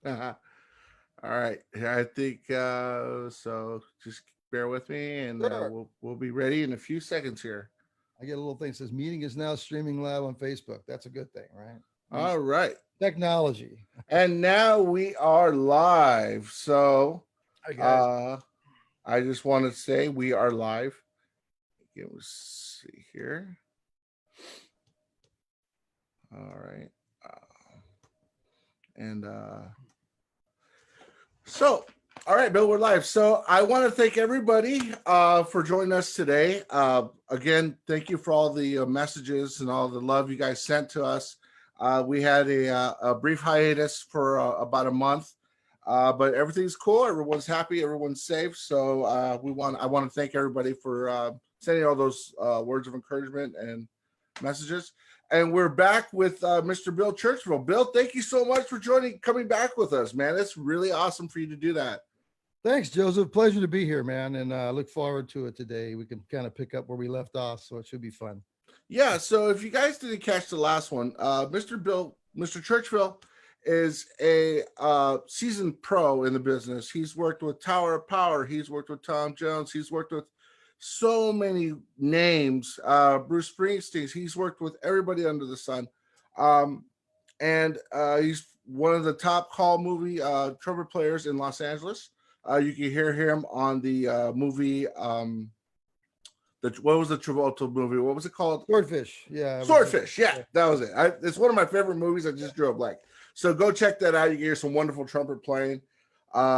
All right. I think so. Just bear with me, and Sure. we'll be ready in a few seconds here. I get a little thing that says meeting is now streaming live on Facebook. That's a good thing, right? All These right. technology. And now we are live. So Hi guys. uh I just want to say we are live. Let's see here. All right. And So, all right, Bill, we're live. So, I want to thank everybody for joining us today. Again, thank you for all the messages and all the love you guys sent to us. We had a brief hiatus for about a month, but everything's cool. Everyone's happy. Everyone's safe. So, I want to thank everybody for sending all those words of encouragement and messages. And we're back with Mr. Bill Churchville. Bill, thank you so much for coming back with us, man. It's really awesome for you to do that. Thanks, Joseph. Pleasure to be here, man. And I look forward to it today. We can kind of pick up where we left off, so it should be fun. Yeah. So if you guys didn't catch the last one, Mr. Churchville is a seasoned pro in the business. He's worked with Tower of Power. He's worked with Tom Jones. He's worked with so many names. Bruce Springsteen. He's worked with everybody under the sun. Um, and he's one of the top call movie trumpet players in Los Angeles. You can hear him on the movie. What was the Travolta movie? What was it called? Swordfish. Yeah. It was, Swordfish. Yeah, that was it. It's one of my favorite movies. I just drew a blank. So go check that out. You can hear some wonderful trumpet playing.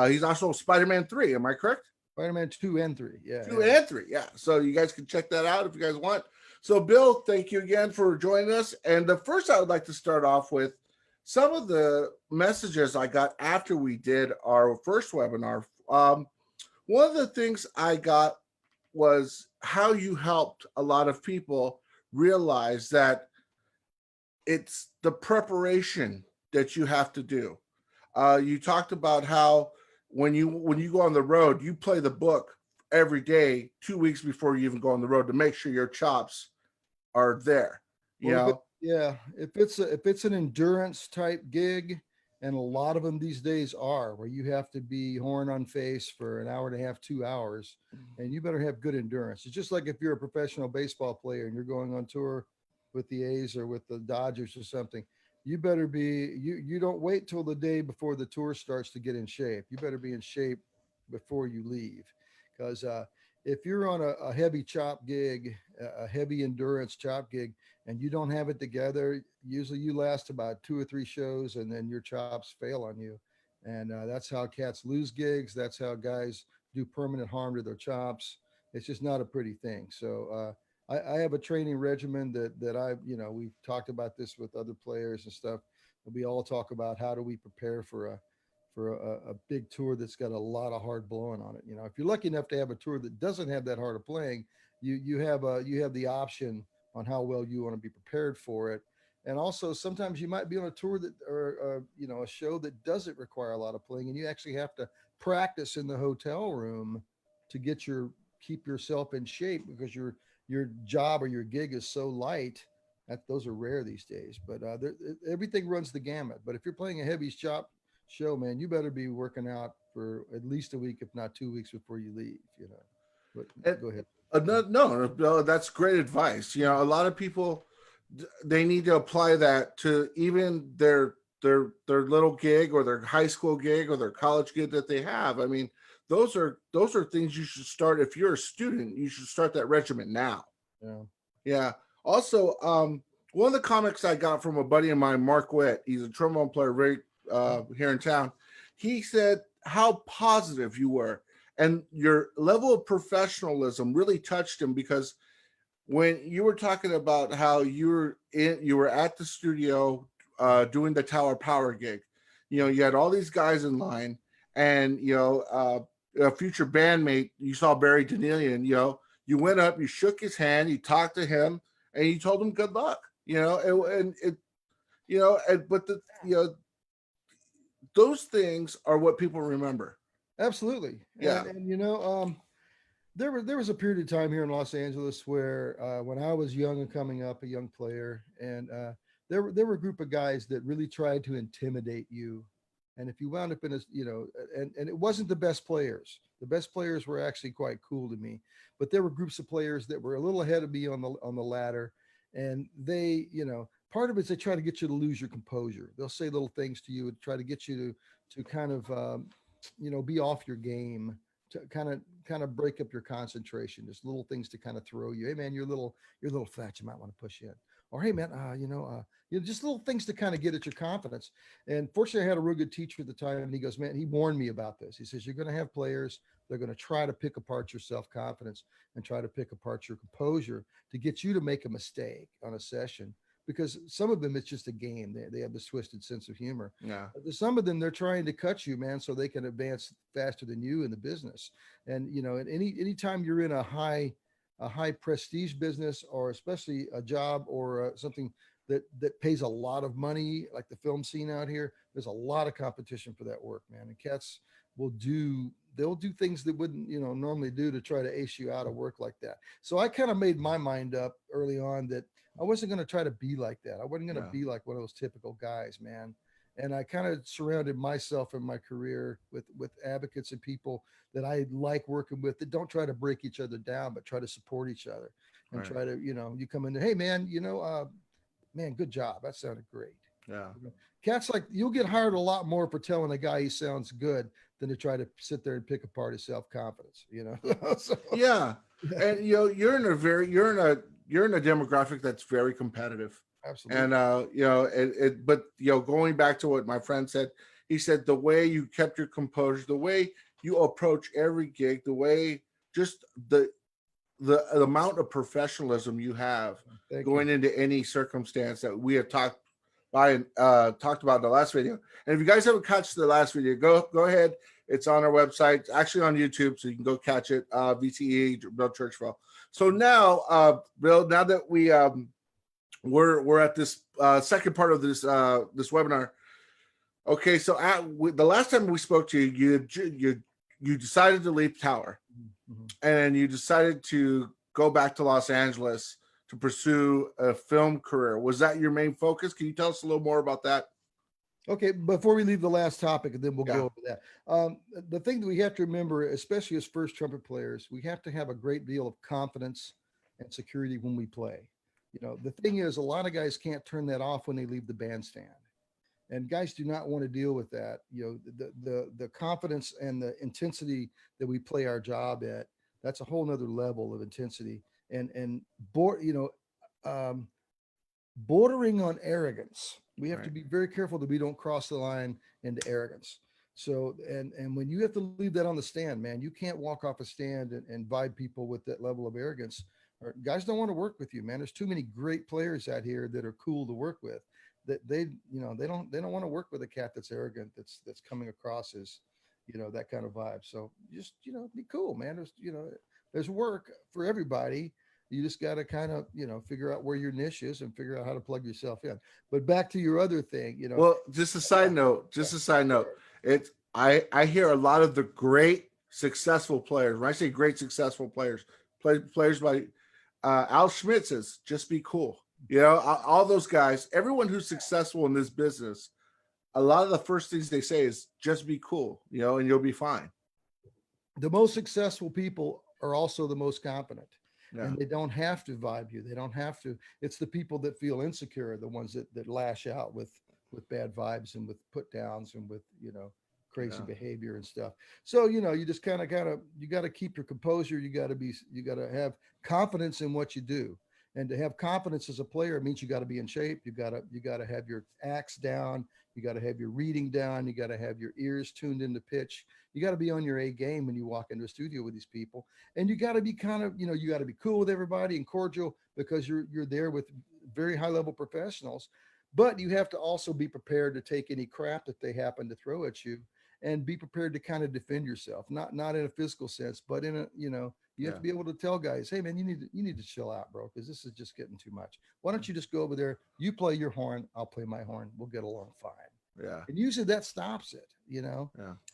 He's also Spider-Man 3. Am I correct? Spider-Man 2 and 3. Yeah. 2 and 3. Yeah. So you guys can check that out if you guys want. So Bill, thank you again for joining us. And the first I would like to start off with some of the messages I got after we did our first webinar. One of the things I got was how you helped a lot of people realize that it's the preparation that you have to do. You talked about how when you go on the road, you play the book every day, 2 weeks before you even go on the road to make sure your chops are there. You Well, know, if it's an endurance type gig, and a lot of them these days are, where you have to be horn on face for an hour and a half, 2 hours, and you better have good endurance. It's just like if you're a professional baseball player and you're going on tour with the A's or with the Dodgers or something. You better be you don't wait till the day before the tour starts to get in shape. You better be in shape before you leave, because if you're on a heavy chop gig, a heavy endurance chop gig, and you don't have it together, usually you last about 2 or 3 shows, and then your chops fail on you, and that's how cats lose gigs. That's how guys do permanent harm to their chops. It's just not a pretty thing. So I have a training regimen that we've talked about this with other players and stuff. We all talk about how do we prepare for a big tour that's got a lot of hard blowing on it. If you're lucky enough to have a tour that doesn't have that hard of playing, you have the option on how well you want to be prepared for it. And also, sometimes you might be on a tour that, or a show that doesn't require a lot of playing, and you actually have to practice in the hotel room to keep yourself in shape, because your job or your gig is so light that those are rare these days. But everything runs the gamut. But if you're playing a heavy chop show, man, you better be working out for at least a week, if not 2 weeks before you leave. But and go ahead. no, that's great advice. A lot of people they need to apply that to even their little gig or their high school gig or their college gig that they have. I mean, those are things you should start. If you're a student, you should start that regimen now. Yeah. Yeah. Also, one of the comics I got from a buddy of mine, Mark Witt, he's a trombone player right here in town. He said how positive you were, and your level of professionalism really touched him, because when you were talking about how you were at the studio doing the Tower Power gig, you had all these guys in line, and a future bandmate, you saw Barry Danielian, you went up, you shook his hand, you talked to him, and you told him good luck. And it, and, but the those things are what people remember. Absolutely. Yeah. And there was a period of time here in Los Angeles where when I was young and coming up, a young player, and there were a group of guys that really tried to intimidate you And if you wound up in a, and it wasn't the best players. The best players were actually quite cool to me, but there were groups of players that were a little ahead of me on the ladder, and they, part of it is they try to get you to lose your composure. They'll say little things to you and try to get you to kind of, be off your game, to kind of break up your concentration. There's little things to kind of throw you. Hey man, you're a little fat. You might want to push in. Or hey man, just little things to kind of get at your confidence. And fortunately, I had a real good teacher at the time, and he goes, man, he warned me about this. He says, you're going to have players, they're going to try to pick apart your self-confidence and try to pick apart your composure to get you to make a mistake on a session. Because some of them, it's just a game. They have this twisted sense of humor. Yeah. Some of them, they're trying to cut you, man, so they can advance faster than you in the business. And at anytime you're in a high prestige business, or especially a job or something that pays a lot of money, like the film scene out here, there's a lot of competition for that work, man. And cats they'll do things that wouldn't normally do to try to ace you out of work like that. So I kind of made my mind up early on that I wasn't going to try to be like that. I wasn't going to be like one of those typical guys, man. And I kind of surrounded myself in my career with advocates and people that I like working with, that don't try to break each other down, but try to support each other and try to, you come in, hey man, man, good job. That sounded great. Yeah. Cats, like, you'll get hired a lot more for telling a guy he sounds good than to try to sit there and pick apart his self-confidence, So, Yeah. And you're in a demographic that's very competitive. absolutely. And but going back to what my friend said, he said the way you kept your composure, the way you approach every gig, the way, just the amount of professionalism you have going into any circumstance that we have talked about in the last video. And if you guys haven't catch the last video, go ahead. It's on our website. It's actually on YouTube, so you can go catch it. VTE Bill Churchville. So now, Bill, now that we're at this second part of this webinar. Okay, so the last time we spoke to you, you decided to leave Tower, and you decided to go back to Los Angeles to pursue a film career. Was that your main focus? Can you tell us a little more about that? Okay, before we leave the last topic, and then we'll go over that. The thing that we have to remember, especially as first trumpet players, we have to have a great deal of confidence and security when we play. The thing is, a lot of guys can't turn that off when they leave the bandstand. And guys do not want to deal with that. The confidence and the intensity that we play our job at, that's a whole nother level of intensity. And bordering on arrogance. We have to be very careful that we don't cross the line into arrogance. So, and when you have to leave that on the stand, man, you can't walk off a stand and vibe people with that level of arrogance. Or guys don't want to work with you, man. There's too many great players out here that are cool to work with, that they don't want to work with a cat that's arrogant, that's coming across as, that kind of vibe. So just, be cool, man. There's work for everybody. You just got to kind of, figure out where your niche is and figure out how to plug yourself in. But back to your other thing, Well, just a side note, I hear a lot of the great successful players. When I say great successful players, players like Al Schmidt says, just be cool. All those guys, everyone who's successful in this business, a lot of the first things they say is just be cool, and you'll be fine. The most successful people are also the most competent. Yeah. And they don't have to vibe you. They don't have to. It's the people that feel insecure, the ones that lash out with bad vibes and with put downs and with, crazy behavior and stuff. So, you just kind of you got to keep your composure. You got to have confidence in what you do. And to have confidence as a player means you got to be in shape. You got to have your acts down. You got to have your reading down. You got to have your ears tuned into pitch. You got to be on your A game when you walk into a studio with these people. And you got to be kind of, you got to be cool with everybody and cordial, because you're there with very high level professionals. But you have to also be prepared to take any crap that they happen to throw at you, and be prepared to kind of defend yourself, not in a physical sense, but in a, you have to be able to tell guys, hey man, you need to chill out, bro, because this is just getting too much. Why don't you just go over there, you play your horn, I'll play my horn, we'll get along fine. Yeah. And usually that stops it, Yeah.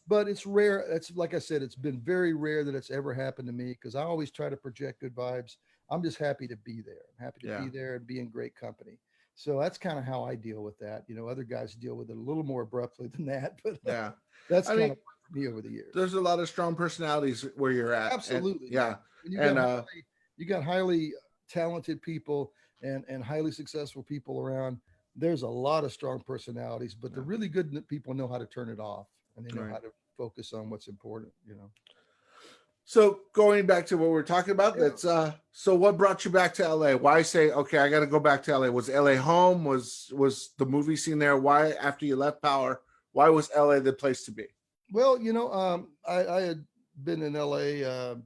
But it's rare. It's like I said, it's been very rare that it's ever happened to me, because I always try to project good vibes. I'm just happy to be there. I'm happy to be there and be in great company. So that's kind of how I deal with that. Other guys deal with it a little more abruptly than that, but Yeah. that's I kind mean, of me over the years. there's a lot of strong personalities where you're at. And Absolutely, man. yeah. When And you got highly talented people and highly successful people around, there's a lot of strong personalities, but the yeah. really good people know how to turn it off and they know Right. how to focus on what's important. So going back to what we're talking about, Yeah. that's so what brought you back to LA? Why say, okay, I gotta go back to LA? Was LA home? Was the movie scene there? Why after you left Power, why was LA the place to be? Well, I had been in LA,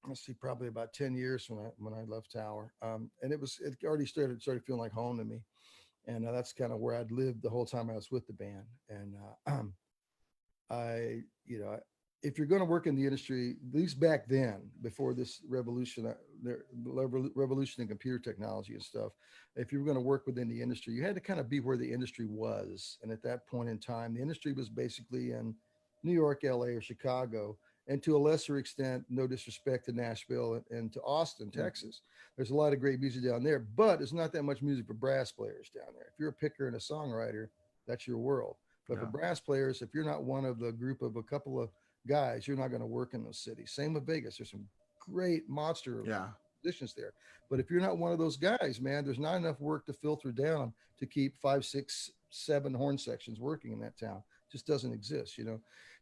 let's see, probably about 10 years when I left Tower. And it already started feeling like home to me. And that's kind of where I'd lived the whole time I was with the band. And I, if you're going to work in the industry, at least back then, before this revolution in computer technology and stuff, if you were going to work within the industry, you had to kind of be where the industry was. And at that point in time, the industry was basically in New York, LA, or Chicago, and to a lesser extent, no disrespect to Nashville and to Austin, Yeah. Texas. There's a lot of great music down there, but there's not that much music for brass players down there. If you're a picker and a songwriter, that's your world. But for Yeah. brass players, if you're not one of the group of a couple of guys, you're not going to work in those cities. Same with Vegas. There's some great monster Yeah. musicians there. But if you're not one of those guys, man, there's not enough work to filter down to keep 5, 6, 7 horn sections working in that town. Just doesn't exist.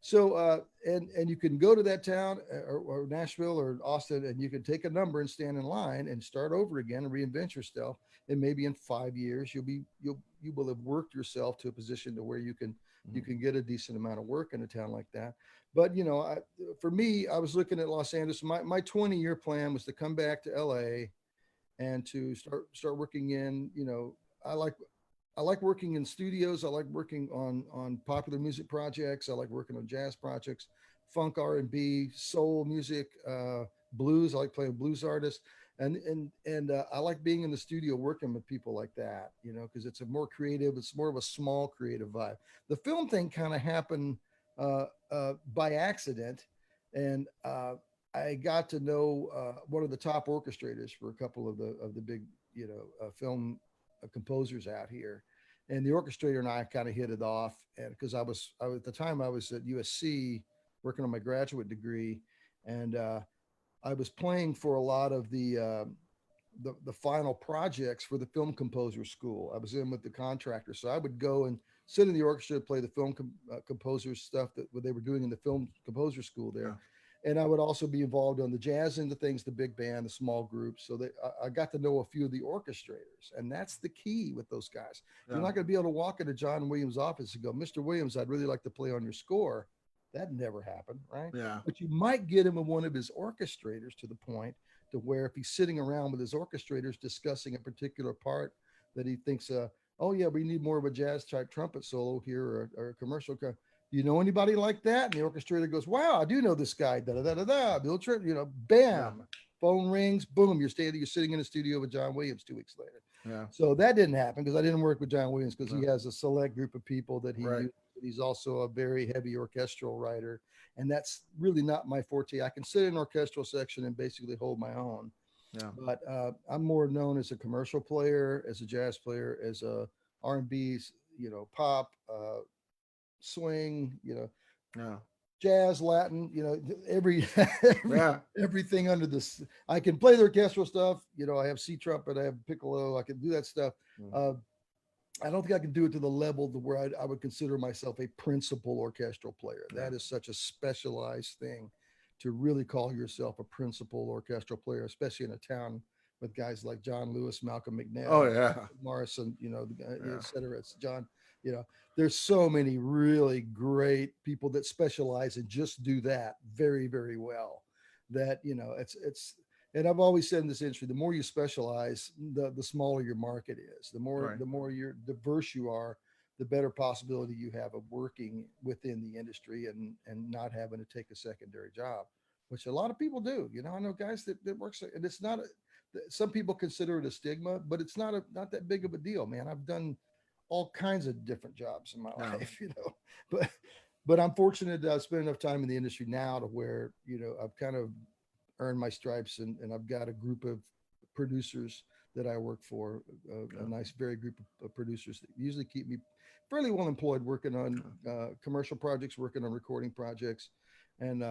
So and you can go to that town or Nashville or Austin, and you can take a number and stand in line and start over again and reinvent yourself. And maybe in 5 years you will have worked yourself to a position to where you can get a decent amount of work in a town like that. But for me, I was looking at Los Angeles. My 20-year plan was to come back to LA and to start working in. I like I like working in studios. I like working on popular music projects. I like working on jazz projects, funk, R&B, soul music, blues. I like playing blues artists, and I like being in the studio working with people like that. Because it's a more creative. It's more of a small creative vibe. The film thing kind of happened by accident, and I got to know one of the top orchestrators for a couple of the big film composers out here, and the orchestrator and I kind of hit it off. And because I was at the time I was at USC working on my graduate degree, and I was playing for a lot of the final projects for the film composer school. I was in with the contractor, so I would go and sit in the orchestra, play the film composer stuff that what they were doing in the film composer school there. Yeah. And I would also be involved on the jazz end of things, the big band, the small groups. So that I got to know a few of the orchestrators, and that's the key with those guys. You're Yeah. not going to be able to walk into John Williams' office and go, "Mr. Williams, I'd really like to play on your score." That never happened, right? Yeah. But you might get him in one of his orchestrators to the point to where if he's sitting around with his orchestrators discussing a particular part that he thinks, oh yeah, we need more of a jazz type trumpet solo here or a commercial. Do you know anybody like that? And the orchestrator goes, wow, I do know this guy. Da da da da da. Bill Trent, Yeah. bam, phone rings, boom, you're sitting in a studio with John Williams 2 weeks later. Yeah. So that didn't happen because I didn't work with John Williams because No. he has a select group of people that he Right. uses. But he's also a very heavy orchestral writer, and that's really not my forte. I can sit in an orchestral section and basically hold my own, Yeah. but I'm more known as a commercial player, as a jazz player, as a R&B, pop, swing, Yeah. jazz, Latin, Yeah. everything under this. I can play the orchestral stuff. I have C trumpet, I have piccolo, I can do that stuff. Mm. I don't think I can do it to the level to where I would consider myself a principal orchestral player. Yeah. That is such a specialized thing to really call yourself a principal orchestral player, especially in a town with guys like John Lewis, Malcolm Oh McNabb, yeah. Morrison, Yeah. et cetera. It's John, there's so many really great people that specialize and just do that very, very well. That, and I've always said in this industry, the more you specialize, the smaller your market is. The more Right. the more you're diverse you are, the better possibility you have of working within the industry and not having to take a secondary job, which a lot of people do. I know guys that works, and it's not some people consider it a stigma, but it's not that big of a deal, man. I've done all kinds of different jobs in my Yeah. life, but I'm fortunate that I've spent enough time in the industry now to where, I've kind of earned my stripes, and I've got a group of producers that I work for, a nice, very group of producers that usually keep me fairly well employed, working on commercial projects, working on recording projects, and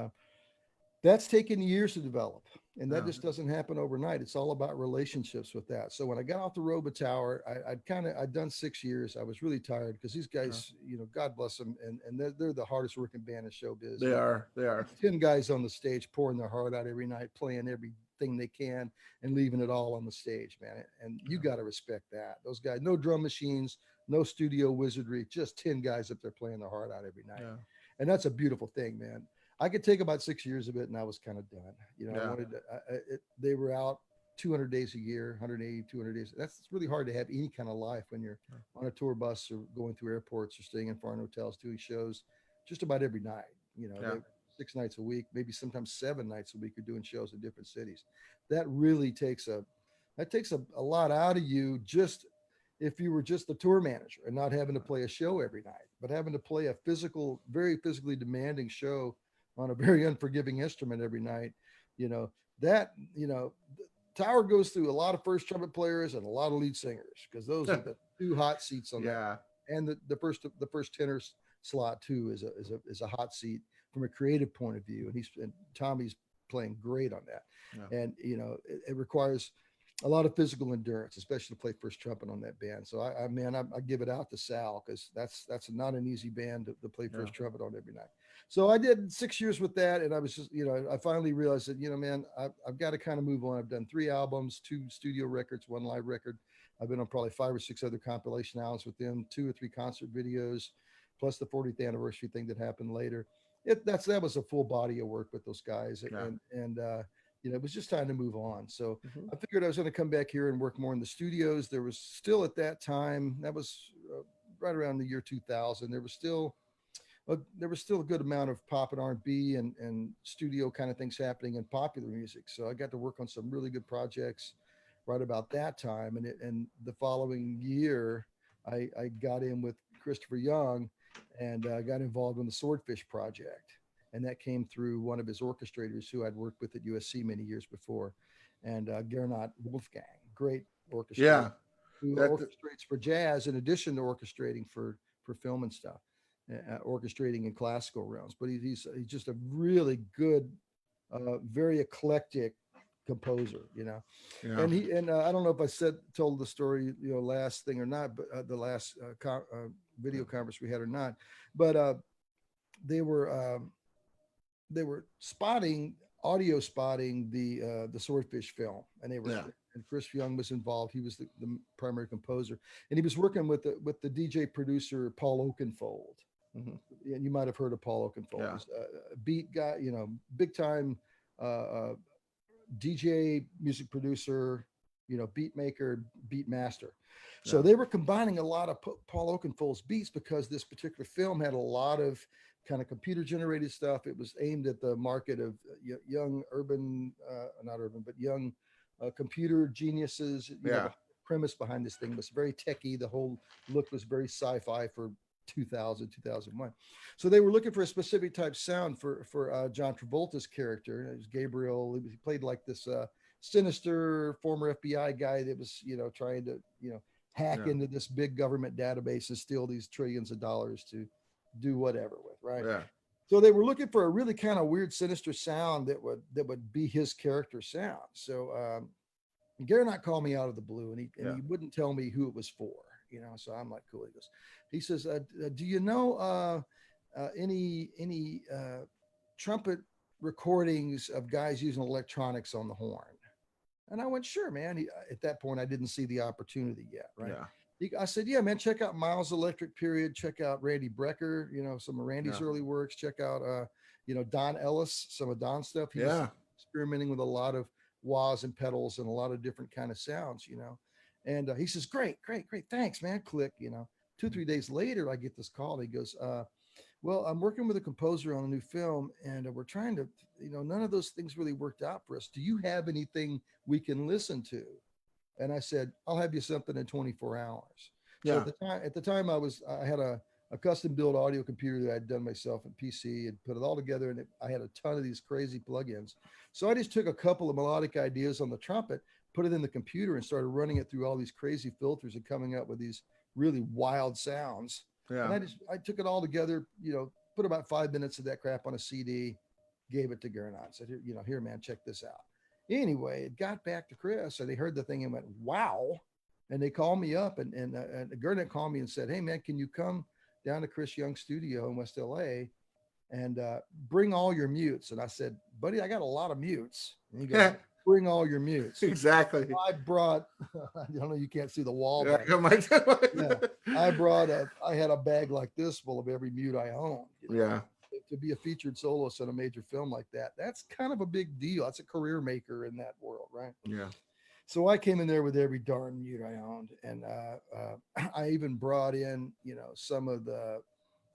that's taken years to develop, and that Yeah. just doesn't happen overnight. It's all about relationships with that. So when I got off the Roba Tower, I'd done 6 years. I was really tired because these Yeah. guys, God bless them, and they're the hardest working band in showbiz. They are. They are. 10 guys on the stage pouring their heart out every night, playing everything they can and leaving it all on the stage, man. And you got to respect that. Those guys, no drum machines, no studio wizardry, just 10 guys up there playing their heart out every night. Yeah. And that's a beautiful thing, man. I could take about 6 years of it and I was kind of done. I Yeah. wanted to, they were out 200 days a year, 180, 200 days. That's really hard to have any kind of life when you're on a tour bus or going through airports or staying in foreign hotels, doing shows just about every night. Yeah. 6 nights a week, maybe sometimes 7 nights a week, you're doing shows in different cities. That really takes a lot out of you, just if you were just the tour manager and not having to play a show every night, but having to play a very physically demanding show on a very unforgiving instrument every night. The Tower goes through a lot of first trumpet players and a lot of lead singers, because those are the two hot seats on that. And the first tenor slot too is a hot seat from a creative point of view, and Tommy's playing great on that. Yeah. And it requires a lot of physical endurance, especially to play first trumpet on that band. So I give it out to Sal, because that's not an easy band to play first trumpet on every night. So I did 6 years with that, and I was just, I finally realized that, man, I've got to kind of move on. I've done 3 albums, 2 studio records, 1 live record. I've been on probably 5 or 6 other compilation albums with them, 2 or 3 concert videos, plus the 40th anniversary thing that happened later. That was a full body of work with those guys, and it was just time to move on. So I figured I was going to come back here and work more in the studios. There was still, at that time, that was right around the year 2000, there was still a good amount of pop and R&B and studio kind of things happening in popular music. So I got to work on some really good projects right about that time. And the following year, I got in with Christopher Young and got involved in the Swordfish project. And that came through one of his orchestrators who I'd worked with at USC many years before. And Gernot Wolfgang, great orchestrator, who orchestrates for jazz in addition to orchestrating for film and stuff. Orchestrating in classical realms, but he's just a really good, very eclectic composer, Yeah. And I don't know if I told the story, last thing or not, but the last video conference we had or not, but they were audio spotting the Swordfish film, and they were. And Chris Young was involved. He was the primary composer, and he was working with the DJ producer Paul Oakenfold. Mm-hmm. And you might have heard of Paul Oakenfold. Yeah. He's a beat guy, big time DJ, music producer, beat maker, beat master. So they were combining a lot of Paul Oakenfold's beats, because this particular film had a lot of kind of computer generated stuff. It was aimed at the market of young young computer geniuses. The premise behind this thing was very techie. The whole look was very sci-fi for 2001. So they were looking for a specific type sound for John Travolta's character. It was Gabriel. He played like this sinister former FBI guy that was, trying to, hack into this big government database and steal these trillions of dollars to do whatever with, right? Yeah. So they were looking for a really kind of weird, sinister sound that would be his character sound. So Gernot called me out of the blue, and he wouldn't tell me who it was for. So I'm like, cool. He says, do you know any trumpet recordings of guys using electronics on the horn? And I went, sure, man. At that point, I didn't see the opportunity yet, right? Yeah. I said, yeah, man, check out Miles' Electric Period. Check out Randy Brecker, some of Randy's early works. Check out, Don Ellis, some of Don's stuff. He was experimenting with a lot of wahs and pedals and a lot of different kind of sounds, And he says, great. Thanks, man. Click, 2-3 days later, I get this call. He goes, well, I'm working with a composer on a new film, and we're trying to, none of those things really worked out for us. Do you have anything we can listen to? And I said, I'll have you something in 24 hours. So at the time I had a custom built audio computer that I'd done myself at PC and put it all together. And I had a ton of these crazy plugins. So I just took a couple of melodic ideas on the trumpet, put it in the computer and started running it through all these crazy filters and coming up with these really wild sounds. Yeah. And I took it all together, put about 5 minutes of that crap on a CD, gave it to Gernot, said, here, man, check this out. Anyway, it got back to Chris, and they heard the thing and went, wow. And they called me up, and Gernot called me and said, hey, man, can you come down to Chris Young's studio in West LA and bring all your mutes? And I said, buddy, I got a lot of mutes. And he goes, bring all your mutes. Exactly. I brought, I don't know, you can't see the wall. Yeah, I had a bag like this full of every mute I owned. Yeah. To be a featured soloist in a major film like that, that's kind of a big deal. That's a career maker in that world, right? Yeah. So I came in there with every darn mute I owned, and I even brought in,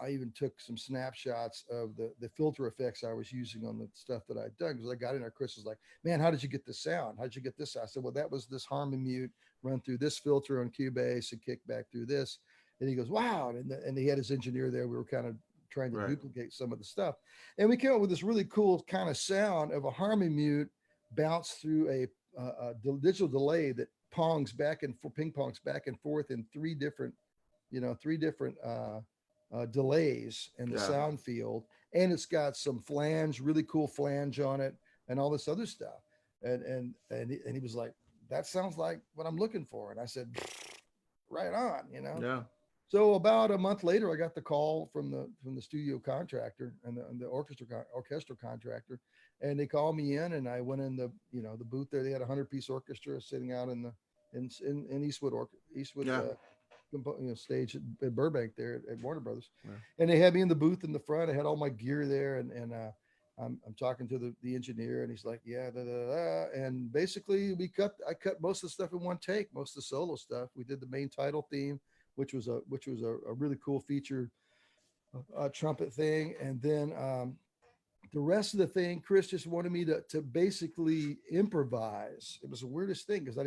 I even took some snapshots of the filter effects I was using on the stuff that I'd done, because I got in there. Chris was like, man, how did you get this sound? How did you get this? I said, well, that was this harmony mute run through this filter on Cubase and kick back through this. And he goes, wow. And he had his engineer there. We were kind of trying to duplicate some of the stuff. And we came up with this really cool kind of sound of a harmony mute bounced through a digital delay that ping pongs back and forth in three different delays in the sound field. And it's got some flange, really cool flange on it, and all this other stuff. And he was like, that sounds like what I'm looking for. And I said, right on, Yeah. So about a month later, I got the call from the studio contractor and the orchestra contractor, and they called me in, and I went in the booth there. They had a 100-piece orchestra sitting out in Eastwood stage at Burbank there at Warner Brothers. Yeah. And they had me in the booth in the front. I had all my gear there, and I'm talking to the engineer, and he's like, yeah, and basically I cut most of the stuff in one take, most of the solo stuff. We did the main title theme, which was a really cool feature trumpet thing. And then the rest of the thing, Chris just wanted me to basically improvise. It was the weirdest thing, because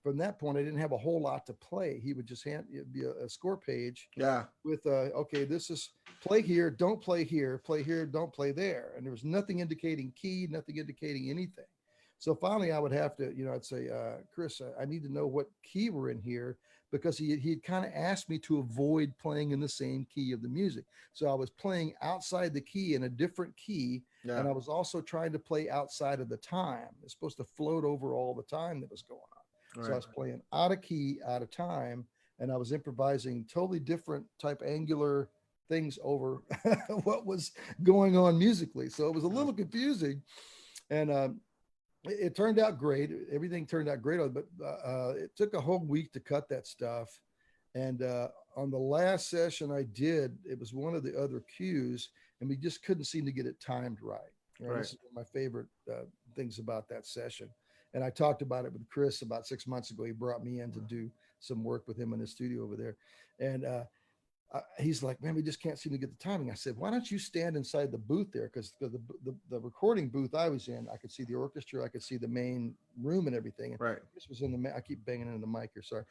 from that point, I didn't have a whole lot to play. He would just it'd be a score page. Yeah. With okay, this is play here, don't play here, don't play there. And there was nothing indicating key, nothing indicating anything. So finally I would have to, I'd say, Chris, I need to know what key we're in here, because he'd kind of asked me to avoid playing in the same key of the music. So I was playing outside the key in a different key. Yeah. And I was also trying to play outside of the time. It's supposed to float over all the time that was going on. Right. So I was playing out of key, out of time, and I was improvising totally different type angular things over what was going on musically. So it was a little confusing. And it turned out great. Everything turned out great, but it took a whole week to cut that stuff. And on the last session I did, it was one of the other cues, and we just couldn't seem to get it timed right. Right. This is one of my favorite things about that session. And I talked about it with Chris about 6 months ago. He brought me in to do some work with him in his studio over there. And he's like, man, we just can't seem to get the timing. I said, why don't you stand inside the booth there? Because the recording booth I was in, I could see the orchestra, I could see the main room and everything. And right. Chris was in the I keep banging into the mic here, sorry.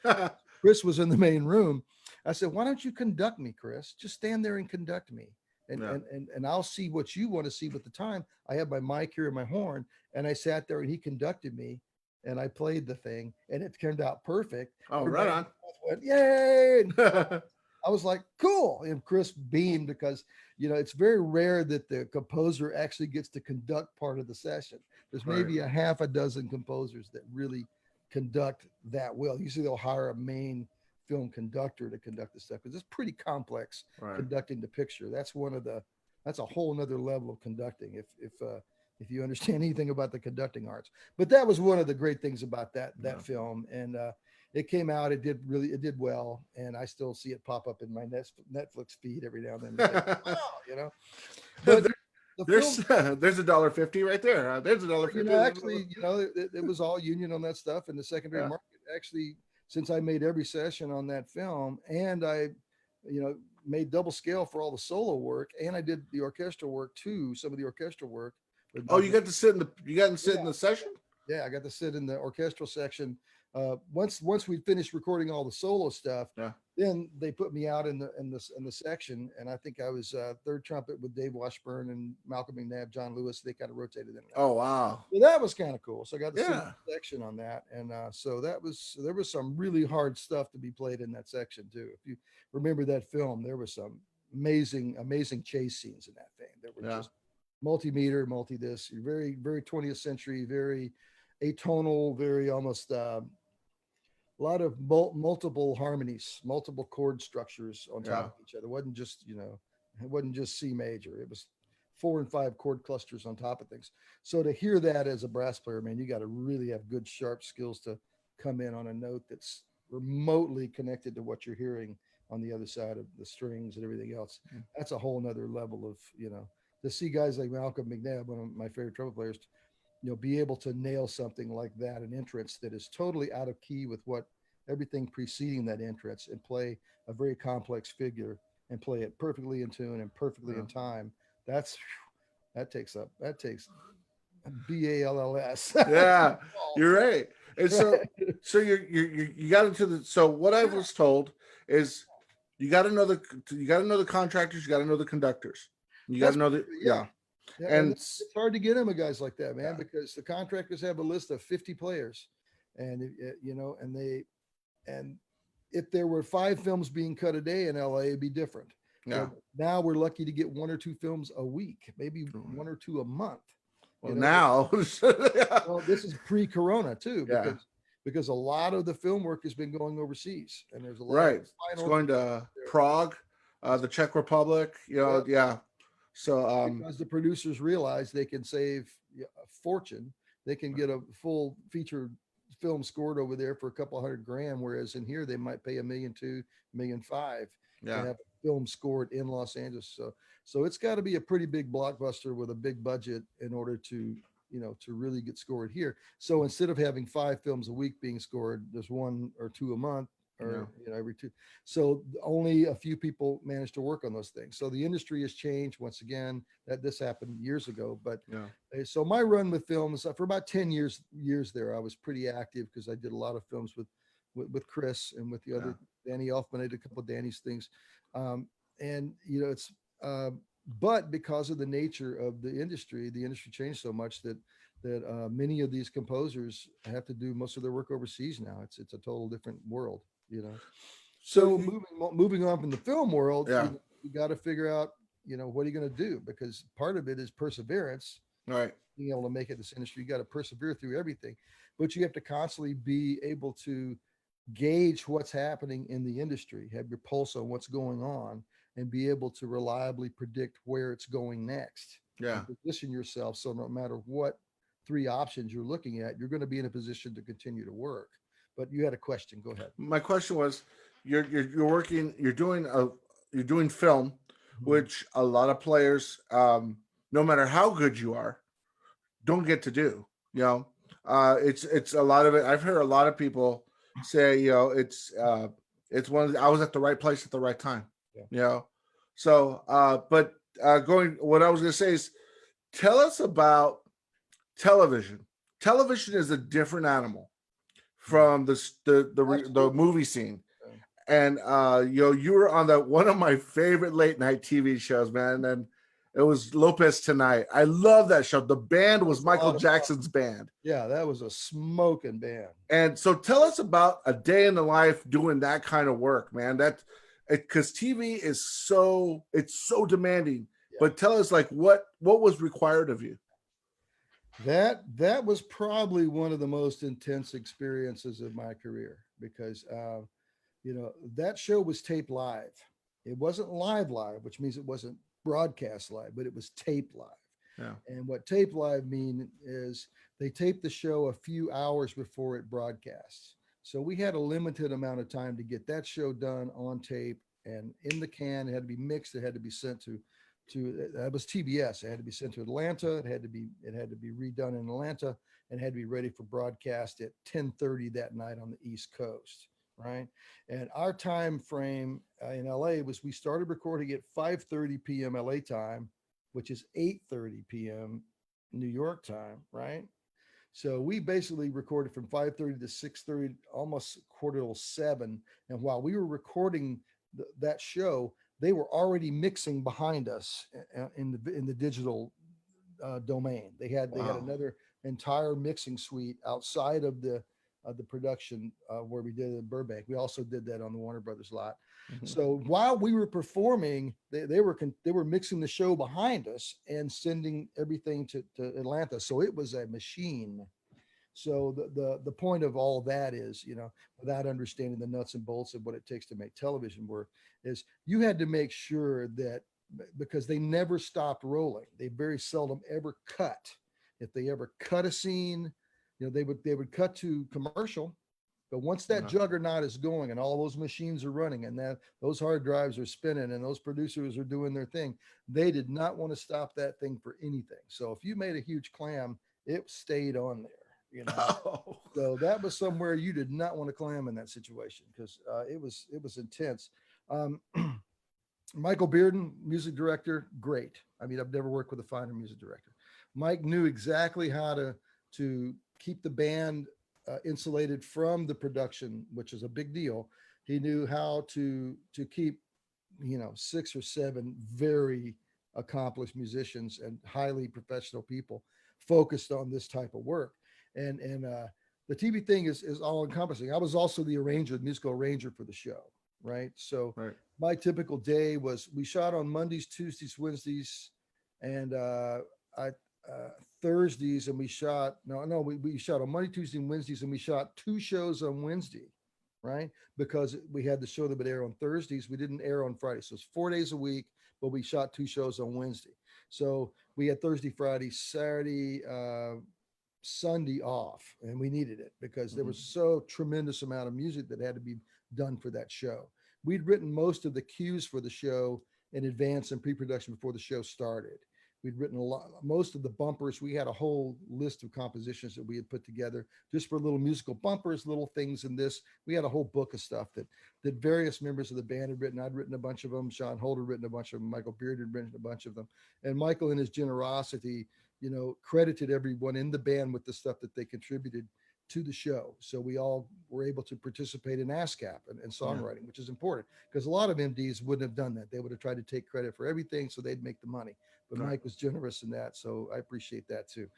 Chris was in the main room. I said, why don't you conduct me, Chris? Just stand there and conduct me. And I'll see what you want to see with the time. I have my mic here and my horn, and I sat there and he conducted me, and I played the thing, and it turned out perfect. Oh, right on. Went, yay! I was like, cool. And Chris beamed, because, it's very rare that the composer actually gets to conduct part of the session. There's maybe a half a dozen composers that really conduct that well. Usually they'll hire a main film conductor to conduct the stuff, because it's pretty complex conducting the picture. That's a whole nother level of conducting if you understand anything about the conducting arts. But that was one of the great things about that film. And it came out, it did well, and I still see it pop up in my Netflix feed every now and then. Like, wow, But there's $1.50 right there. There's $1.50. Actually, it was all union on that stuff, and the secondary market actually, since I made every session on that film, and I, made double scale for all the solo work, and I did the orchestral work too, some of the orchestral work. Oh, you got to sit in the session? Yeah, I got to sit in the orchestral section. Once we finished recording all the solo stuff, then they put me out in the section, and I think I was third trumpet with Dave Washburn and Malcolm McNabb, John Lewis. They kind of rotated in and out. Oh wow. So that was kind of cool. So I got to sing Yeah. section on that, and so there was some really hard stuff to be played in that section too. If you remember that film, there was some amazing chase scenes in that thing. There were Yeah. just multimeter, multi this, very 20th century, very atonal, very almost a lot of multiple harmonies, multiple chord structures on top Yeah. of each other. It wasn't just, it wasn't just C major. It was 4 and 5 chord clusters on top of things. So to hear that as a brass player, man, you got to really have good, sharp skills to come in on a note that's remotely connected to what you're hearing on the other side of the strings and everything else. That's a whole nother level of, to see guys like Malcolm McNabb, one of my favorite trumpet players, be able to nail something like that, an entrance that is totally out of key with what everything preceding that entrance, and play a very complex figure and play it perfectly in tune and perfectly Yeah. in time. That's that takes BALLS. Yeah, you're right. And so, Right. you got into the. So what I was told is you got to know the contractors, you got to know the conductors, you got to That's know the yeah. Yeah, and and it's hard to get them guys like that, man, yeah, because the contractors have a list of 50 players, and and if there were 5 films being cut a day in LA, it'd be different. yeah. But now we're lucky to get 1 or 2 films a week, maybe 1 or 2 a month. Well, now, Well, this is pre-corona too, yeah, because a lot of the film work has been going overseas, and there's a lot of right. It's final going to Prague, the Czech Republic. yeah, Yeah. So, because the producers realize they can save a fortune. They can get a full feature film scored over there for a couple $100,000, whereas in here they might pay $1.2 million, $1.5 million to yeah, have a film scored in Los Angeles. So it's got to be a pretty big blockbuster with a big budget in order to to really get scored here. So instead of having 5 films a week being scored, there's 1 or 2 a month, yeah. or every 2. So only a few people manage to work on those things. So the industry has changed once again. That this happened years ago, but Yeah. so my run with films for about 10 years there, I was pretty active because I did a lot of films with Chris and with the Yeah. other Danny Elfman. I did a couple of Danny's things, and it's but because of the nature of the industry changed so much that many of these composers have to do most of their work overseas now. It's a total different world. So, So moving on from the film world, yeah. you got to figure out, what are you going to do? Because part of it is perseverance, All right. being able to make it in this industry. You got to persevere through everything, but you have to constantly be able to gauge what's happening in the industry, have your pulse on what's going on, and be able to reliably predict where it's going next, Yeah. and position yourself so no matter what 3 options you're looking at, you're going to be in a position to continue to work. But you had a question. Go ahead. My question was, you're working, you're doing film, Mhm. which a lot of players, no matter how good you are, don't get to do. You know, it's a lot of it. I've heard a lot of people say, it's one of I was at the right place at the right time. Yeah. You know, so but going, what I was going to say is, tell us about television. Television is a different animal from the Absolutely. movie scene. Yeah. And you were on one of my favorite late night TV shows, man. And it was Lopez Tonight. I love that show. The band That was was a Michael lot of fun. Jackson's band. Yeah, that was a smoking band. And so tell us about a day in the life doing that kind of work, man. Because TV is it's so demanding. Yeah. But tell us, like, what was required of you. That was probably one of the most intense experiences of my career because that show was taped live. It wasn't live, which means it wasn't broadcast live, but it was taped live. Yeah. And what tape live mean is they tape the show a few hours before it broadcasts. So we had a limited amount of time to get that show done on tape and in the can. It had to be mixed. It had to be sent to that was TBS. It had to be sent to Atlanta. It had to be redone in Atlanta and had to be ready for broadcast at 10:30 that night on the East Coast. Right. And our time frame in LA was we started recording at 5:30 p.m. LA time, which is 8:30 p.m. New York time, right? So we basically recorded from 5:30 to 6:30, almost quarter till 7. And while we were recording that show, they were already mixing behind us in the digital domain. They had Wow. another entire mixing suite outside of the production where we did it in Burbank. We also did that on the Warner Brothers lot. Mhm. So while we were performing, they were mixing the show behind us and sending everything to Atlanta. So it was a machine. So the point of all of that is, without understanding the nuts and bolts of what it takes to make television work, is you had to make sure that, because they never stopped rolling. They very seldom ever cut. If they ever cut a scene, they would cut to commercial. But once that Yeah. juggernaut is going and all those machines are running and that those hard drives are spinning and those producers are doing their thing, they did not want to stop that thing for anything. So if you made a huge clam, it stayed on there. Oh. So that was somewhere you did not want to clam in that situation, because it was intense. Um, Michael Bearden, music director, great. I mean, I've never worked with a finer music director. Mike knew exactly how to keep the band insulated from the production, which is a big deal. He knew how to keep, 6 or 7 very accomplished musicians and highly professional people focused on this type of work. And the TV thing is all encompassing. I was also the musical arranger for the show, right? So Right. my typical day was, we shot on Mondays, Tuesdays, Wednesdays, and I Thursdays, and we shot we shot on Monday, Tuesday, and Wednesdays, and we shot 2 shows on Wednesday, right? Because we had the show that would air on Thursdays, we didn't air on Friday, so it's 4 days a week, but we shot 2 shows on Wednesday. So we had Thursday, Friday, Saturday, Sunday off, and we needed it because there was so tremendous amount of music that had to be done for that show. We'd written most of the cues for the show in advance and pre-production before the show started. We'd written most of the bumpers. We had a whole list of compositions that we had put together just for little musical bumpers, little things in this. We had a whole book of stuff that various members of the band had written. I'd written a bunch of them. Sean Holt had written a bunch of them. Michael Beard had written a bunch of them. And Michael, in his generosity, credited everyone in the band with the stuff that they contributed to the show. So we all were able to participate in ASCAP and songwriting, which is important, because a lot of MDs wouldn't have done that. They would have tried to take credit for everything so they'd make the money. But Right. Mike was generous in that. So I appreciate that too.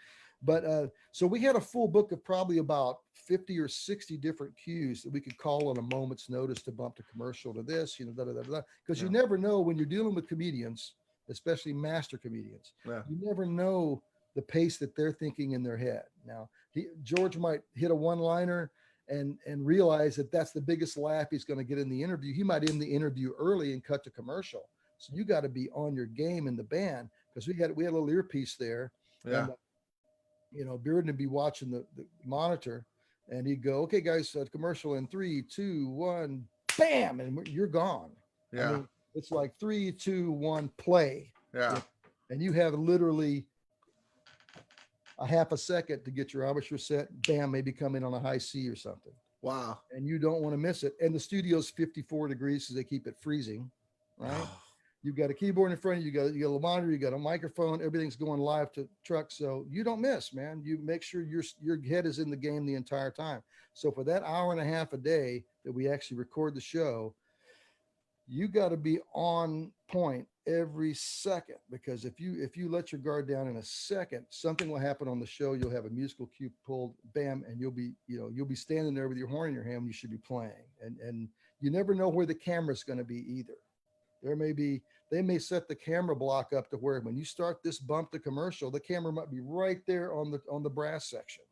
But so we had a full book of probably about 50 or 60 different cues that we could call on a moment's notice to bump to commercial to this, because you never know when you're dealing with comedians, especially master comedians. Yeah. You never know the pace that they're thinking in their head. Now, George might hit a one-liner and realize that that's the biggest laugh he's going to get in the interview. He might end the interview early and cut to commercial. So you got to be on your game in the band, because we had a little earpiece there, Yeah. and Bearden would be watching the monitor, and he'd go, "Okay, guys, commercial in 3, 2, 1, bam," and you're gone. Yeah. I mean, it's like 3, 2, 1, play. Yeah. And you have literally a half a second to get your embouchure set, bam, maybe come in on a high C or something. Wow. And you don't want to miss it. And the studio's 54 degrees, so they keep it freezing, right? You've got a keyboard in front of you, you got a monitor, you got a microphone, everything's going live to truck. So you don't miss, man. You make sure your head is in the game the entire time. So for that hour and a half a day that we actually record the show, you got to be on point every second, because if you let your guard down in a second, something will happen on the show. You'll have a musical cue pulled, bam, and you'll be standing there with your horn in your hand when you should be playing. And you never know where the camera's going to be either. They may set the camera block up to where when you start this bump to commercial, the camera might be right there on the brass section.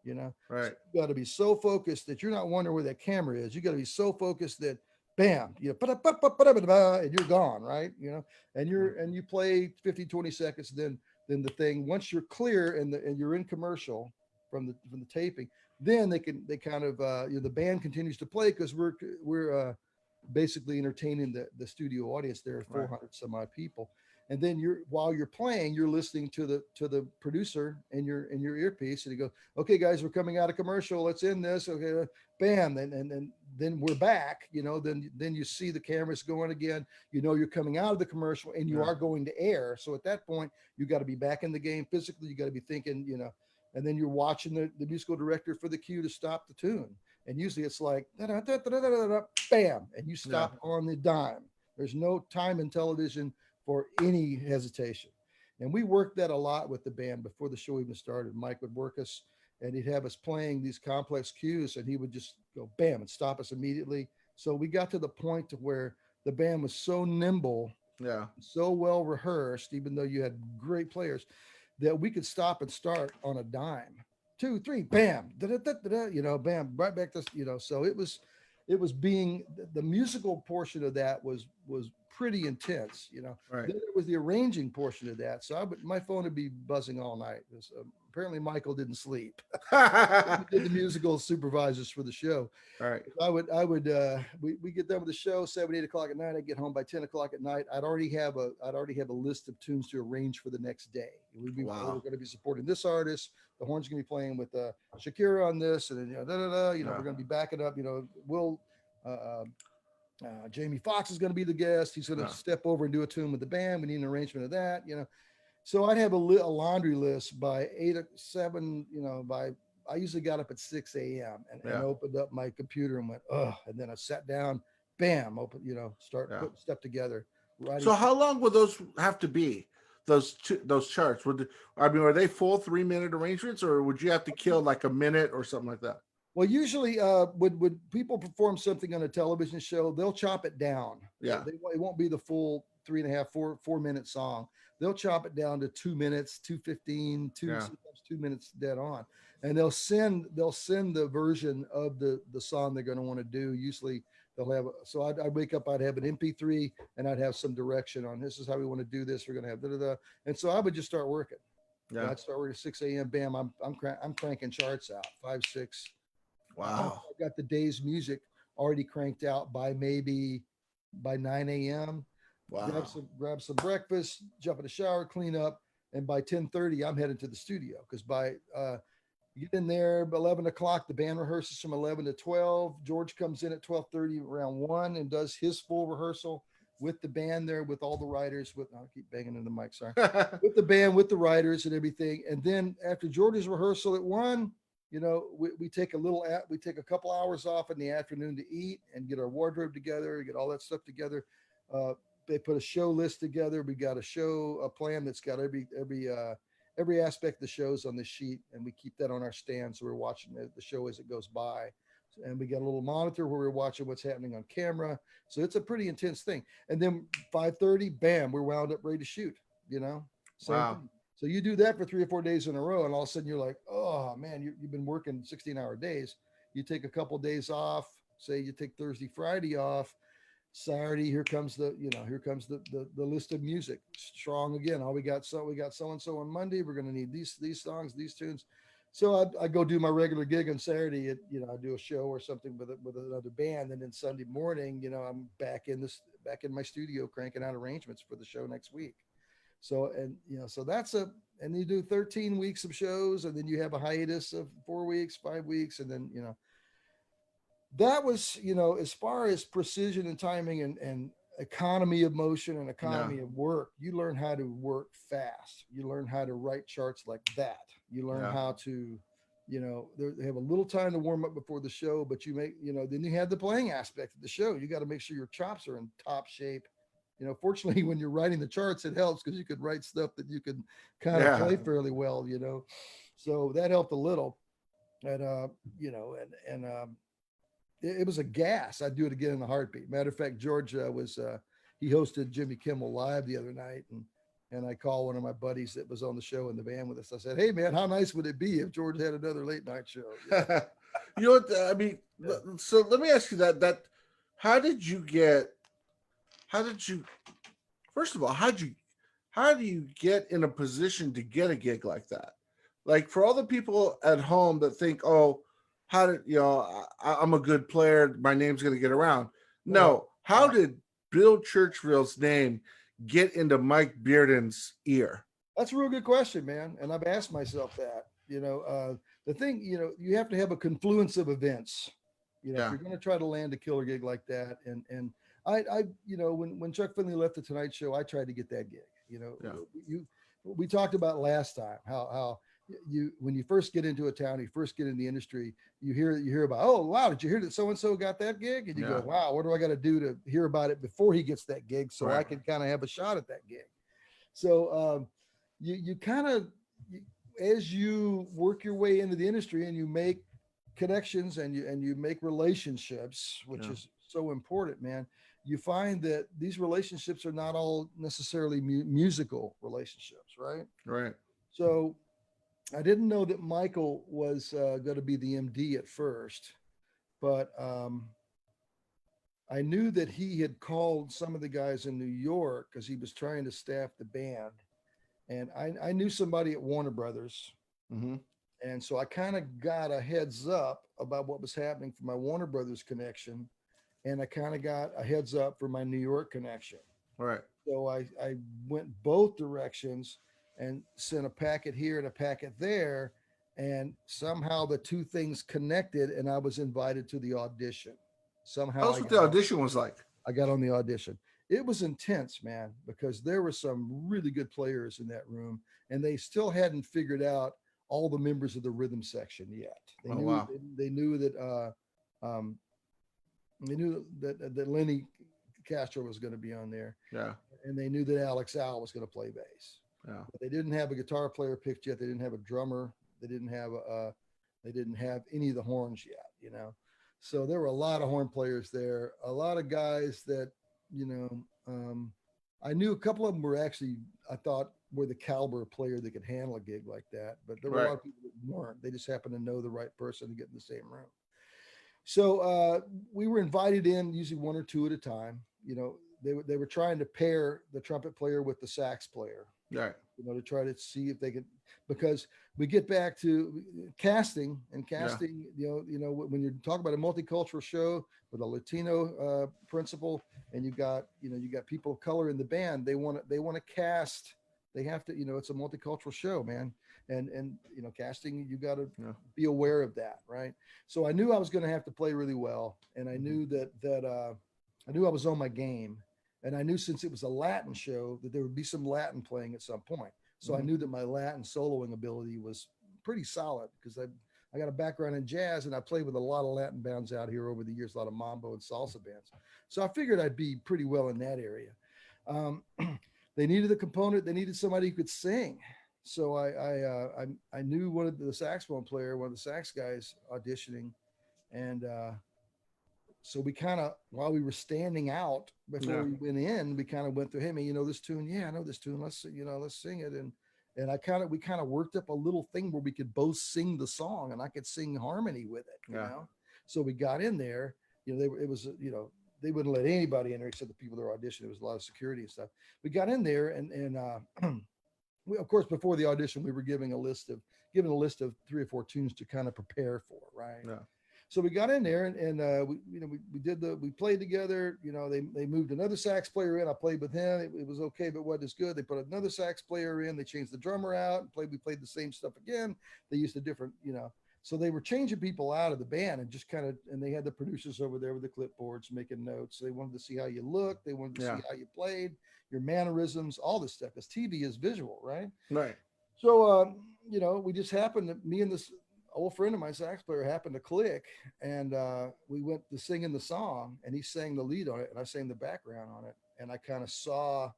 Right. So you got to be so focused that you're not wondering where that camera is. You got to be so focused that bam, and you're gone, right? And you play 50, 20 seconds, then the thing, once you're clear and you're in commercial from the taping, then they kind of the band continues to play, because we're basically entertaining the studio audience. There are 400 some odd people. And then while you're playing, you're listening to the producer in your earpiece, and he goes, "Okay, guys, we're coming out of commercial. Let's end this." Okay, bam, and then we're back. Then you see the cameras going again. You're coming out of the commercial, and you are going to air. So at that point, you got to be back in the game physically. You got to be thinking, and then you're watching the musical director for the cue to stop the tune. And usually it's like da-da-da-da-da-da-da, bam, and you stop on the dime. There's no time in television for any hesitation. And we worked that a lot with the band before the show even started. Mike would work us, and he'd have us playing these complex cues, and he would just go bam and stop us immediately. So we got to the point to where the band was so nimble, so well rehearsed, even though you had great players, that we could stop and start on a dime. 2, 3, bam, da-da-da-da-da, bam, right back to, so it was being the musical portion of that was pretty intense, Right. Then there was the arranging portion of that. So my phone would be buzzing all night. Apparently Michael didn't sleep. He did the musical supervisors for the show. All right. We get done with the show 7, 8 o'clock at night. I get home by 10 o'clock at night. I'd already have a list of tunes to arrange for the next day. We're going to be supporting this artist. The horn's going to be playing with Shakira on this, and then we're going to be backing up. Jamie Foxx is going to be the guest. He's going to step over and do a tune with the band. We need an arrangement of that. So I'd have a laundry list by 8 or 7. I usually got up at 6 a.m. and opened up my computer and went, and then I sat down, bam, start putting stuff together. So how long would those have to be? Those charts? Are they full 3-minute arrangements, or would you have to kill like a minute or something like that? Well, usually would people perform something on a television show, they'll chop it down. Yeah. It won't be the full 3.5, 4 minute song. They'll chop it down to 2 minutes, 2:15, sometimes 2 minutes dead on. And they'll send the version of the song they're going to want to do. Usually they'll have, so I'd wake up, I'd have an MP3 and I'd have some direction on this is how we want to do this. We're going to have da-da-da. And so I would just start working. Yeah. I'd start working at 6 a.m. Bam. I'm cranking charts out 5, 6. Wow. I've got the day's music already cranked out by 9 a.m. Wow. Grab some breakfast, jump in the shower, clean up. And by 10:30, I'm headed to the studio because by get in there by 11 o'clock, the band rehearses from 11 to 12. George comes in at 12:30 around 1 and does his full rehearsal with the band there, with all the writers, I'll keep banging in the mic, sorry, with the band, with the writers and everything. And then after George's rehearsal at 1, we take a couple hours off in the afternoon to eat and get our wardrobe together, get all that stuff together. They put a show list together. We got a plan that's got every aspect of the shows on the sheet, and we keep that on our stand. So we're watching the show as it goes by. And we got a little monitor where we're watching what's happening on camera. So it's a pretty intense thing. And then 5:30, bam, we're wound up ready to shoot, Same thing. So you do that for 3 or 4 days in a row, and all of a sudden you're like, oh man, you've been working 16-hour days. You take a couple of days off. Say you take Thursday, Friday off. Saturday, here comes the list of music. Strong again. We got so and so on Monday. We're going to need these songs, these tunes. So I go do my regular gig on Saturday. I do a show or something with another band, and then Sunday morning, I'm back in my studio cranking out arrangements for the show next week. So so and you do 13 weeks of shows, and then you have a hiatus of 4 weeks, 5 weeks, and then that was as far as precision and timing and economy of motion and economy of work, you learn how to work fast. You learn how to write charts like that. You learn how to, they have a little time to warm up before the show, but you make, then you have the playing aspect of the show. You got to make sure your chops are in top shape. Fortunately, when you're writing the charts, it helps because you could write stuff that you could kind of play fairly well, so that helped a little. And, it was a gas. I'd do it again in a heartbeat. Matter of fact, George he hosted Jimmy Kimmel Live the other night, and I called one of my buddies that was on the show in the band with us. I said, "Hey man, how nice would it be if George had another late night show?" So let me ask you that how do you get in a position to get a gig like that? Like for all the people at home that think, oh, I'm a good player, my name's going to get around. No, how did Bill Churchville's name get into Mike Bearden's ear? That's a real good question, man. And I've asked myself that, the thing, you have to have a confluence of events, if you're going to try to land a killer gig like that. And I when Chuck Finley left the Tonight Show, I tried to get that gig, we talked about last time, how you when you first get into a town, you first get in the industry, you hear about, oh wow, did you hear that so and so got that gig? And you go, Yeah. wow, what do I got to do to hear about it before he gets that gig so I Right. can kind of have a shot at that gig? So you kind of, as you work your way into the industry and you make connections and you make relationships, which Yeah. is so important, man. You find that these relationships are not all necessarily musical relationships, right? Right. So I didn't know that Michael was going to be the MD at first, but I knew that he had called some of the guys in New York because he was trying to staff the band. And I knew somebody at Warner Brothers. Mm-hmm. And so I kind of got a heads up about what was happening for my Warner Brothers connection. And I kind of got a heads up for my New York connection. Right. So I went both directions and sent a packet here and a packet there. And somehow the two things connected and I was invited to the audition. Tell Somehow us what the audition was like. I got on the audition. It was intense, man, because there were some really good players in that room and they still hadn't figured out all the members of the rhythm section yet. They Oh knew wow. they knew that um, they knew that Lenny Castro was going to be on there, Yeah. and they knew that Alex Al was going to play bass. Yeah. But they didn't have a guitar player picked yet. They didn't have a drummer. They didn't have any of the horns yet. So there were a lot of horn players there. A lot of guys that you know. I knew a couple of them were actually, I thought, were the caliber of player that could handle a gig like that. But there were a Right. lot of people that weren't. They just happened to know the right person to get in the same room. So we were invited in, usually one or two at a time. They were trying to pair the trumpet player with the sax player. Right. To try to see if they could, because we get back to casting and Yeah. casting. When you talk about a multicultural show with a Latino principal, and you got people of color in the band, they want to cast. They have to, it's a multicultural show, man, and casting, you got to Yeah. be aware of that, right? So I knew I was going to have to play really well, and I knew that I knew I was on my game. And I knew since it was a Latin show that there would be some Latin playing at some point. So I knew that my Latin soloing ability was pretty solid because I got a background in jazz and I played with a lot of Latin bands out here over the years, a lot of mambo and salsa bands. So I figured I'd be pretty well in that area. They needed a component. They needed somebody who could sing. So I knew one of the saxophone player, one of the sax guys auditioning, and so we kind of, while we were standing out before Yeah. we went in, we kind of went through, hey man, you know this tune? Yeah, I know this tune. Let's sing it. And we kind of worked up a little thing where we could both sing the song and I could sing harmony with it, Yeah. So we got in there, they wouldn't let anybody in there except the people that were auditioning. There was a lot of security and stuff. We got in there and we, of course, before the audition, we were given a list of 3 or 4 tunes to kind of prepare for, right? Yeah. So we got in there and we played together. They moved another sax player in. I played with him. It was okay, but wasn't as good. They put another sax player in. They changed the drummer out. We played the same stuff again. They used a different, so they were changing people out of the band and just kind of, and they had the producers over there with the clipboards making notes. They wanted to see how you looked. They wanted to see how you played, your mannerisms, all this stuff. Because TV is visual, right? Right. So, we just happened to, me and this old friend of my sax player happened to click, and we went to singing the song, and he sang the lead on it, and I sang the background on it, and I kind of saw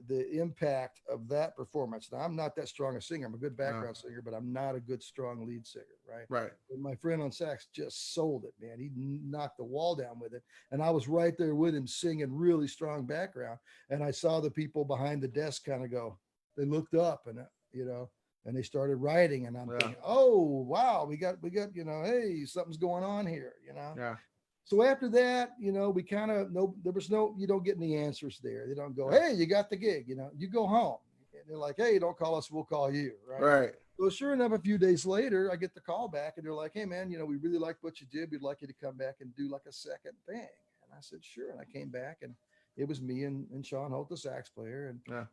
the impact of that performance. Now, I'm not that strong a singer. I'm a good background singer, but I'm not a good, strong lead singer, right? Right. But my friend on sax just sold it, man. He knocked the wall down with it, and I was right there with him singing really strong background, and I saw the people behind the desk kind of go, they looked up, and and they started writing, and I'm thinking, oh wow, we got, hey, something's going on here, Yeah. So after that, we kind of you don't get any answers there. They don't go, hey, you got the gig, you go home. And they're like, hey, don't call us, we'll call you, right? Right. So sure enough, a few days later, I get the call back, and they're like, hey man, we really liked what you did. We'd like you to come back and do like a second thing. And I said, sure. And I came back, and it was me and Sean Holt, the sax player, and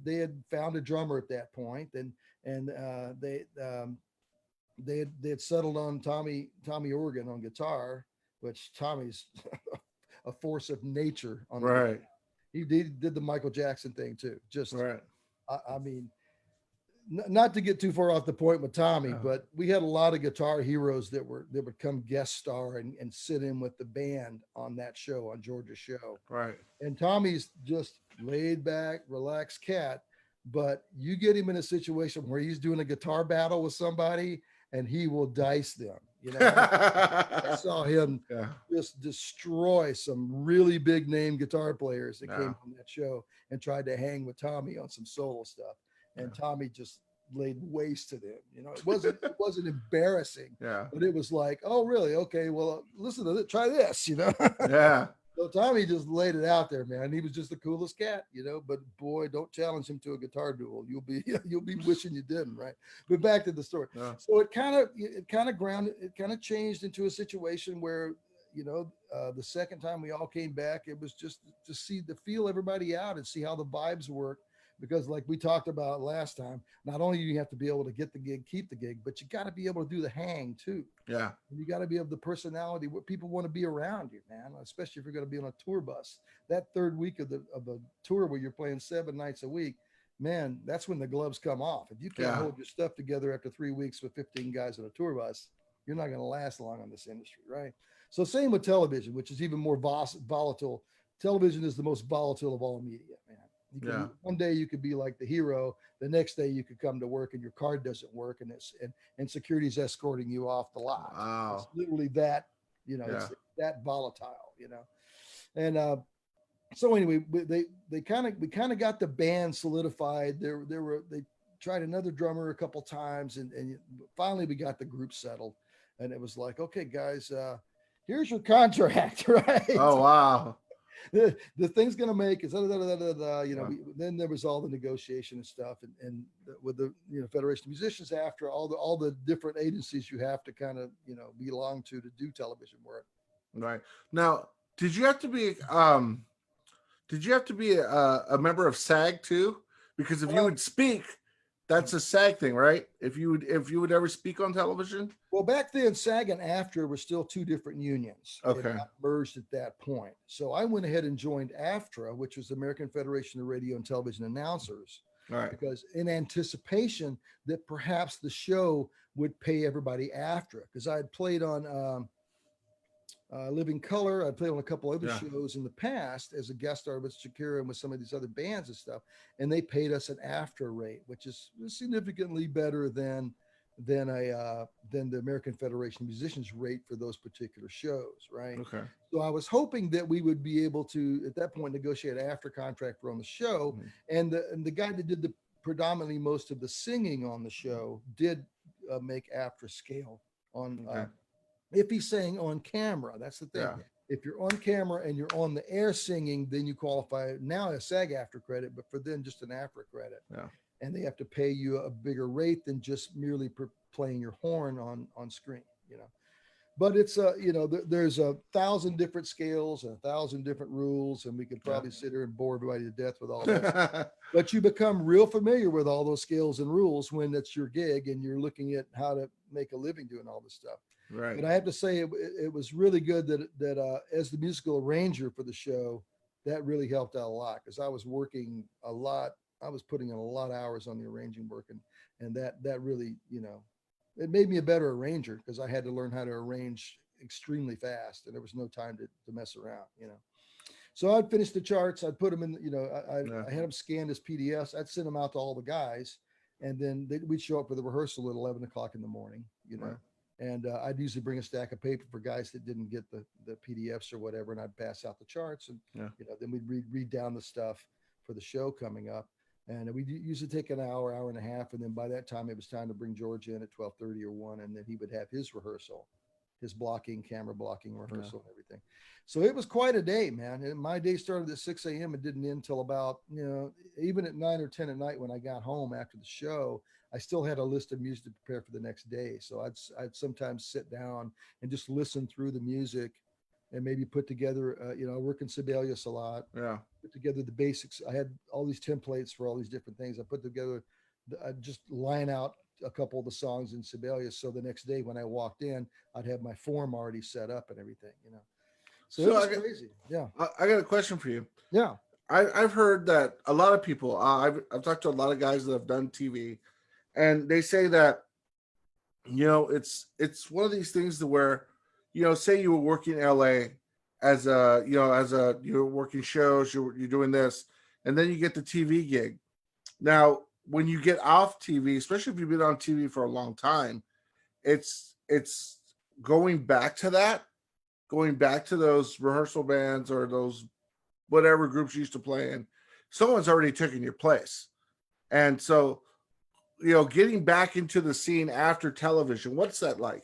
they had found a drummer at that point, and they had settled on Tommy Organ on guitar, which Tommy's a force of nature on the guitar. He did the Michael Jackson thing too. Just, right. I mean, not to get too far off the point with Tommy, Yeah. but we had a lot of guitar heroes that would come guest star and sit in with the band on that show, on George's show. Right. And Tommy's just laid back, relaxed cat. But you get him in a situation where he's doing a guitar battle with somebody and he will dice them. You know, I saw him Yeah. just destroy some really big name guitar players that Yeah. came on that show and tried to hang with Tommy on some solo stuff. And Tommy just laid waste to them. You know, it wasn't embarrassing, Yeah. but it was like, oh, really? Okay, well, listen to it, try this, you know. Yeah. So Tommy just laid it out there, man. He was just the coolest cat, you know. But boy, don't challenge him to a guitar duel. You'll be wishing you didn't, right? But back to the story. Yeah. So it kind of changed into a situation where, you know, the second time we all came back, it was just to feel everybody out and see how the vibes work. Because like we talked about last time, not only do you have to be able to get the gig, keep the gig, but you got to be able to do the hang too. Yeah. And you got to be of the personality where people want to be around you, man, especially if you're going to be on a tour bus. That third week of the tour where you're playing 7 nights a week, man, that's when the gloves come off. If you can't hold your stuff together after 3 weeks with 15 guys on a tour bus, you're not going to last long on this industry, right? So same with television, which is even more volatile. Television is the most volatile of all media, man. One day you could be like the hero. The next day you could come to work and your card doesn't work, and security's escorting you off the lot. Wow. It's literally that, you know, it's that volatile, you know. And so anyway, we kind of got the band solidified. They tried another drummer a couple times, and finally we got the group settled, and it was like, okay, guys, here's your contract, right? Oh wow. The thing's gonna make is you know. Then there was all the negotiation and stuff, and with the Federation of Musicians, after all the different agencies you have to kind of belong to do television work. Right. Now, did you have to be a member of SAG too? Because if you would speak, that's a SAG thing, right? If you would ever speak on television. Well, back then, SAG and AFTRA were still two different unions. Okay. They got merged at that point. So I went ahead and joined AFTRA, which was the American Federation of Radio and Television Announcers. All right. Because in anticipation that perhaps the show would pay everybody AFTRA, because I had played on Living Color. I played on a couple other shows in the past as a guest star with Shakira and with some of these other bands and stuff. And they paid us an AFTRA rate, which is significantly better than the American Federation of Musicians rate for those particular shows, right? Okay. So I was hoping that we would be able to, at that point, negotiate an AFTRA contract for on the show. Mm-hmm. And the guy that did the predominantly most of the singing on the show did make AFTRA scale on if he's saying on camera. That's the thing. Yeah. If you're on camera and you're on the air singing, then you qualify now as SAG AFTRA credit, but for then just an AFTRA credit. Yeah. And they have to pay you a bigger rate than just merely playing your horn on screen, But it's there's 1,000 different scales and 1,000 different rules, and we could probably sit here and bore everybody to death with all that. But you become real familiar with all those scales and rules when it's your gig and you're looking at how to make a living doing all this stuff. Right. But I have to say it was really good that as the musical arranger for the show, that really helped out a lot, because I was working a lot. I was putting in a lot of hours on the arranging work, and that really, it made me a better arranger, because I had to learn how to arrange extremely fast, and there was no time to mess around, So I'd finish the charts. I'd put them in, I had them scanned as PDFs. I'd send them out to all the guys, and then we'd show up for the rehearsal at 11 o'clock in the morning, Right. And I'd usually bring a stack of paper for guys that didn't get the PDFs or whatever, and I'd pass out the charts, and then we'd read down the stuff for the show coming up. And we usually take an hour and a half. And then by that time, it was time to bring George in at 12:30 or 1. And then he would have his rehearsal, his camera blocking rehearsal and everything. So it was quite a day, man. And my day started at 6 a.m. It didn't end until about, even at 9 or 10 at night when I got home after the show, I still had a list of music to prepare for the next day. So I'd sometimes sit down and just listen through the music and maybe put together, I work in Sibelius a lot. Yeah. Put together the basics. I had all these templates for all these different things. I put together, I'd just line out a couple of the songs in Sibelius. So the next day when I walked in, I'd have my form already set up and everything, So it was crazy. Yeah. I got a question for you. Yeah. I've heard that a lot of people, I've talked to a lot of guys that have done TV, and they say that, it's one of these things to where, say you were working in LA as a, you're working shows, you're doing this, and then you get the TV gig. Now, when you get off TV, especially if you've been on TV for a long time, it's going back to that, going back to those rehearsal bands or those whatever groups you used to play in. Someone's already taken your place. And so, getting back into the scene after television, what's that like?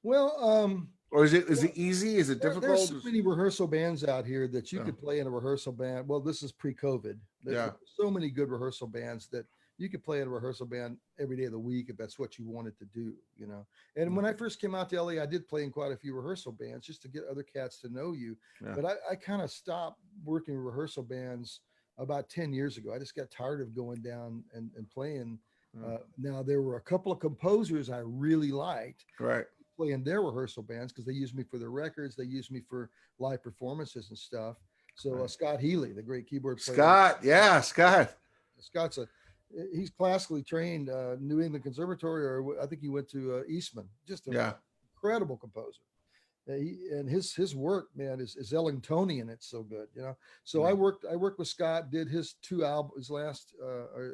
Well, Or is it easy? Is it difficult? there's so many rehearsal bands out here that you Yeah. could play in a rehearsal band. Well, this is pre-COVID. Yeah. There's so many good rehearsal bands that you could play in a rehearsal band every day of the week if that's what you wanted to do, And when I first came out to LA, I did play in quite a few rehearsal bands just to get other cats to know you. Yeah. But I kind of stopped working rehearsal bands about 10 years ago. I just got tired of going down and playing. Now, there were a couple of composers I really liked. Right. Playing their rehearsal bands because they used me for their records. They used me for live performances and stuff. So Right. Scott Healy, the great keyboard player. Scott. Scott's he's classically trained, New England Conservatory, or I think he went to Eastman. Just an incredible composer. And his work, man, is Ellingtonian. It's so good, So I worked with Scott, did his two albums, his last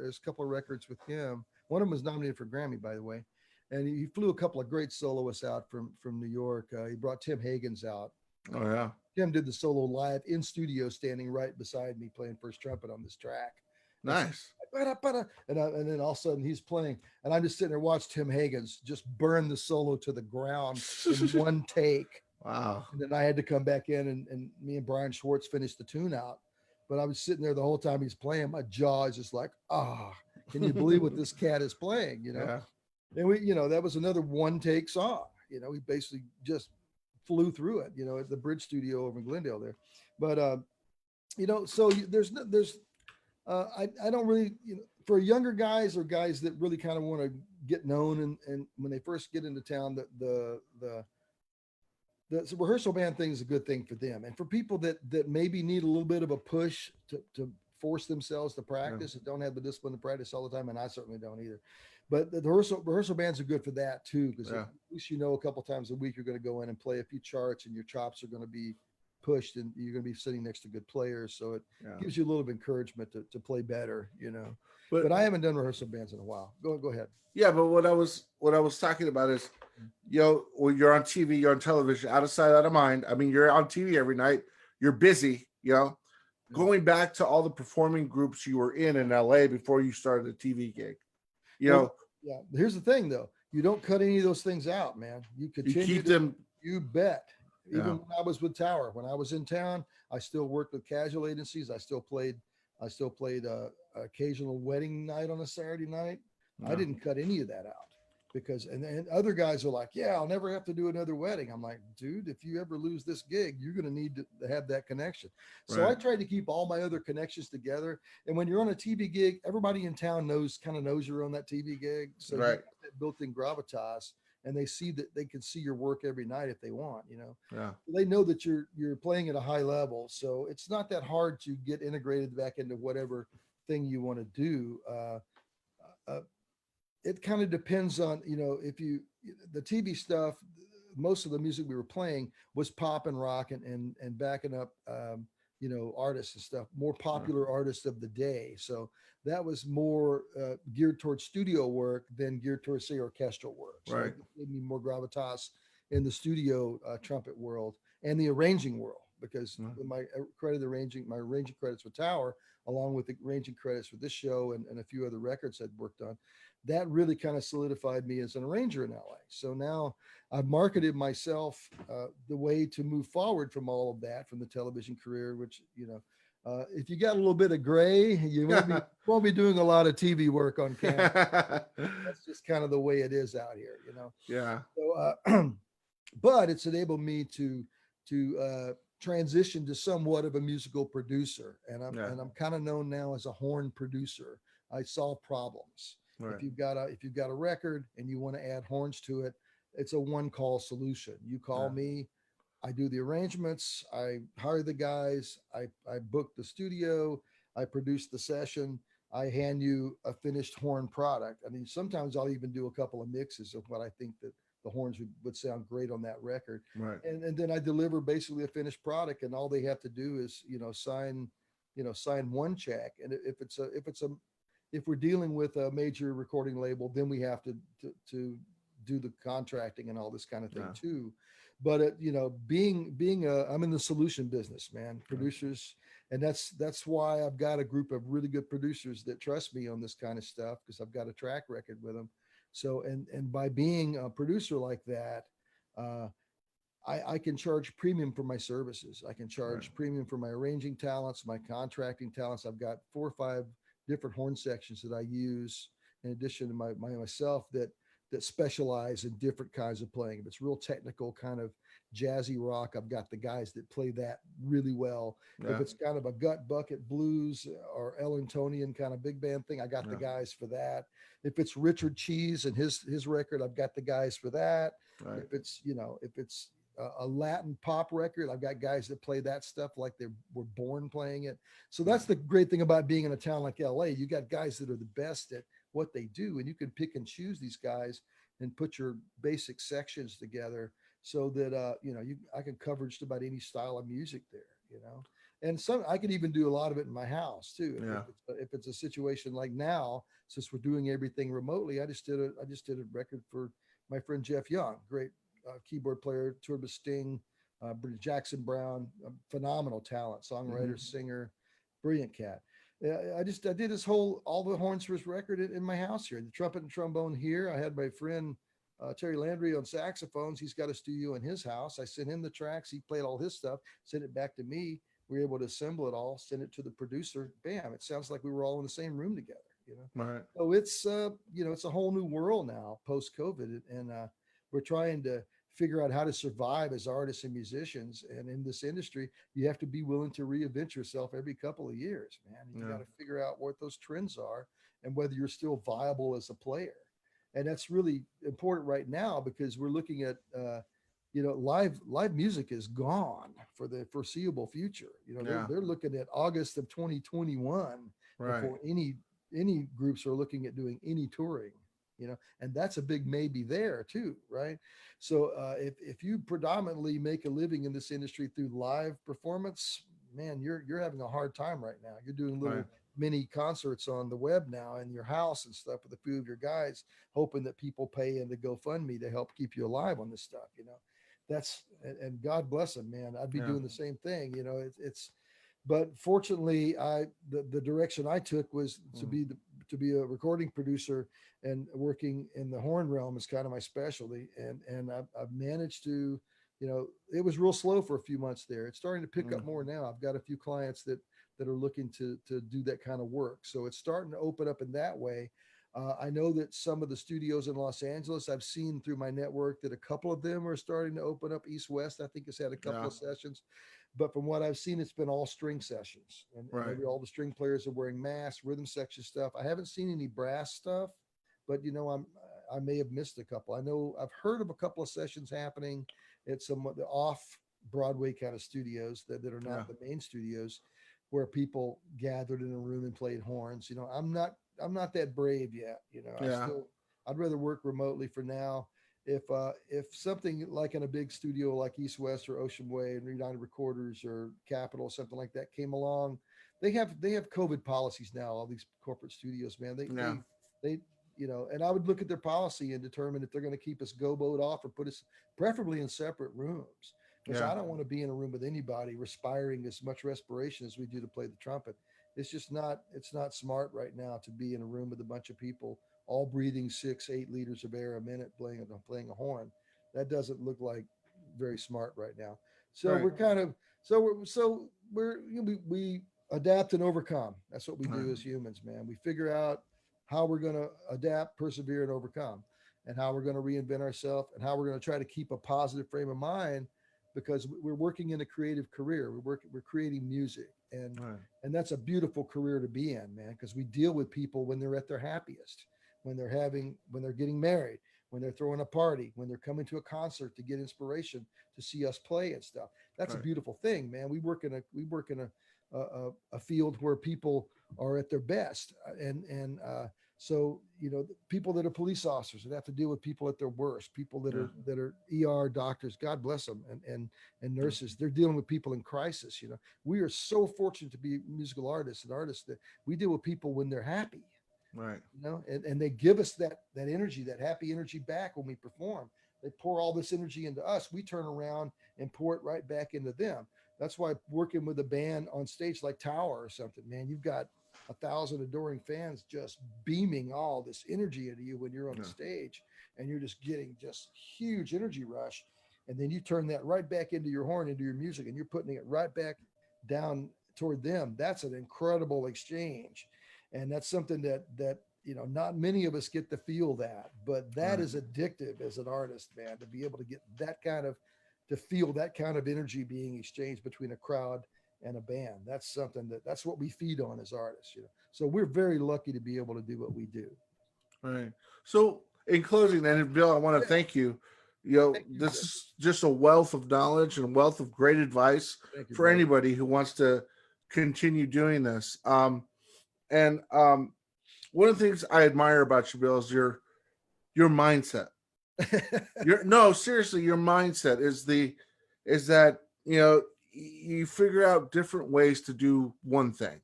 his couple of records with him. One of them was nominated for Grammy, by the way. And he flew a couple of great soloists out from New York. He brought Tim Hagens out. Oh yeah. Tim did the solo live in studio, standing right beside me, playing first trumpet on this track. Nice. And then all of a sudden he's playing, and I'm just sitting there watching Tim Hagens just burn the solo to the ground in one take. Wow. And then I had to come back in, and me and Brian Schwartz finished the tune out. But I was sitting there the whole time he's playing. My jaw is just like, can you believe what this cat is playing? Yeah. And we, that was another one take song. We basically just flew through it, at the Bridge Studio over in Glendale there. But, so I don't really, for younger guys or guys that really kind of want to get known, and when they first get into town, the rehearsal band thing is a good thing for them. And for people that maybe need a little bit of a push to force themselves to practice and don't have the discipline to practice all the time, and I certainly don't either. But the rehearsal bands are good for that too, because at least a couple times a week you're going to go in and play a few charts, and your chops are going to be pushed, and you're going to be sitting next to good players. So it gives you a little bit of encouragement to play better, But I haven't done rehearsal bands in a while. Go ahead. Yeah, but what I was talking about is, when you're on TV, you're on television, out of sight, out of mind. I mean, you're on TV every night. You're busy, Going back to all the performing groups you were in LA before you started a TV gig, Yeah. Here's the thing, though. You don't cut any of those things out, man. You continue keep them. You bet. Even when I was with Tower, when I was in town, I still worked with casual agencies. I still played occasional wedding night on a Saturday night. I didn't cut any of that out because, and other guys are like, I'll never have to do another wedding. I'm like, dude, if you ever lose this gig, you're going to need to have that connection. So I tried to keep all my other connections together. And when you're on a TV gig, everybody in town knows you're on that TV gig. So you have that built-in gravitas, and they see that they can see your work every night if they want, They know that you're playing at a high level. So it's not that hard to get integrated back into whatever thing you want to do. It kind of depends on, the TV stuff, most of the music we were playing was pop and rock and backing up, artists and stuff, more popular artists of the day. So that was more geared towards studio work than geared towards, say, orchestral work. So it gave me more gravitas in the studio trumpet world and the arranging world, because my arranging credits with Tower, along with the arranging credits for this show and a few other records I'd worked on, that really kind of solidified me as an arranger in LA. So now I've marketed myself the way to move forward from all of that, from the television career, which, if you got a little bit of gray, you won't be doing a lot of TV work on camera. That's just kind of the way it is out here, Yeah. So, but it's enabled me to transition to somewhat of a musical producer, and I'm kind of known now as a horn producer. I solve problems. Right. If you've got a record and you want to add horns to it, it's a one-call solution. You call me, I do the arrangements, I hire the guys, I book the studio, I produce the session, I hand you a finished horn product. I mean, sometimes I'll even do a couple of mixes of what I think that the horns would sound great on that record. Right. And then I deliver basically a finished product, and all they have to do is, sign one check. And if we're dealing with a major recording label, then we have to do the contracting and all this kind of thing Yeah. too. But I'm in the solution business, man. Producers, and that's why I've got a group of really good producers that trust me on this kind of stuff, because I've got a track record with them. So and by being a producer like that, uh, I can charge premium for my services. I can Right. charge premium for my arranging talents, my contracting talents. I've got 4 or 5 different horn sections that I use in addition to myself that specialize in different kinds of playing. If it's real technical, kind of jazzy rock, I've got the guys that play that really well. If Yeah. it's kind of a gut bucket blues or Ellingtonian kind of big band thing, I got the Yeah. guys for that. If it's Richard Cheese and his record, I've got the guys for that. Right. If it's a Latin pop record, I've got guys that play that stuff like they were born playing it. So that's the great thing about being in a town like LA. You got guys that are the best at what they do, and you can pick and choose these guys and put your basic sections together so that I can cover just about any style of music there. And some I can even do a lot of it in my house too. Yeah. If it's a situation like now, since we're doing everything remotely, I just did a record for my friend Jeff Young, great keyboard player, toured with Sting, Jackson Brown, phenomenal talent, songwriter, singer, brilliant cat. I did all the horns for his record in my house here, the trumpet and trombone here. I had my friend Terry Landry on saxophones. He's got a studio in his house. I sent him the tracks. He played all his stuff, sent it back to me. We were able to assemble it all, send it to the producer. Bam! It sounds like we were all in the same room together. Right. So it's a whole new world now post COVID, and we're trying to figure out how to survive as artists and musicians. And in this industry, you have to be willing to reinvent yourself every couple of years, man. You Yeah. got to figure out what those trends are and whether you're still viable as a player. And that's really important right now because we're looking at, live music is gone for the foreseeable future. Yeah. They're looking at August of 2021 Right. before any groups are looking at doing any touring. And that's a big maybe there too, right? So if you predominantly make a living in this industry through live performance, man, you're having a hard time right now. You're doing Right. little mini concerts on the web now in your house and stuff with a few of your guys, hoping that people pay into GoFundMe to help keep you alive on this stuff. That's and God bless them, man. I'd be Yeah. doing the same thing. It's but fortunately, the direction I took was to be a recording producer, and working in the horn realm is kind of my specialty. And I've managed to, it was real slow for a few months there. It's starting to pick up more now. I've got a few clients that are looking to do that kind of work. So it's starting to open up in that way. I know that some of the studios in Los Angeles, I've seen through my network that a couple of them are starting to open up. East West, I think, has had a couple Yeah. of sessions. But from what I've seen, it's been all string sessions, and Right. all the string players are wearing masks, rhythm section stuff. I haven't seen any brass stuff, but I may have missed a couple. I know I've heard of a couple of sessions happening at some of the off Broadway kind of studios that are not Yeah. the main studios, where people gathered in a room and played horns. I'm not that brave yet. Yeah. I'd rather work remotely for now. If something like in a big studio like East West or Ocean Way and United Recorders or Capitol, something like that came along, they have COVID policies now. All these corporate studios, man, Yeah. they and I would look at their policy and determine if they're going to keep us goboed off or put us preferably in separate rooms, because Yeah. I don't want to be in a room with anybody respiring as much respiration as we do to play the trumpet. It's not smart right now to be in a room with a bunch of people all breathing 6-8 liters of air a minute playing a horn. That doesn't look like very smart right now. So Right. we're kind of so we're we adapt and overcome. That's what we Right. do as humans, man. We figure out how we're going to adapt, persevere, and overcome, and how we're going to reinvent ourselves, and how we're going to try to keep a positive frame of mind, because we're working in a creative career. We're creating music, and Right. and that's a beautiful career to be in, man, because we deal with people when they're at their happiest, when they're getting married, when they're throwing a party, when they're coming to a concert to get inspiration to see us play and stuff. That's a Right. beautiful thing, man. We work in a field where people are at their best. So, people that are police officers that have to deal with people at their worst, people that Yeah. are ER doctors, God bless them, and nurses, they're dealing with people in crisis. We are so fortunate to be musical artists and artists that we deal with people when they're happy, Right. and they give us that energy, that happy energy back when we perform. They pour all this energy into us. We turn around and pour it right back into them. That's why working with a band on stage like Tower or something, man, you've got 1,000 adoring fans just beaming all this energy into you when you're on the Yeah. stage, and you're just getting just huge energy rush. And then you turn that right back into your horn, into your music, and you're putting it right back down toward them. That's an incredible exchange. And that's something that not many of us get to feel that, but that Right. is addictive as an artist, man, to be able to get that kind of to feel that kind of energy being exchanged between a crowd and a band. That's something that's what we feed on as artists. So we're very lucky to be able to do what we do. Right. So, in closing, then, Bill, I want to Yeah, thank you. thank you, This Jeff. is just a wealth of knowledge and a wealth of great advice Thank you, for brother. anybody who wants to continue doing this. And one of the things I admire about you, Bill, is your mindset. Your No, seriously, your mindset is that you figure out different ways to do one thing.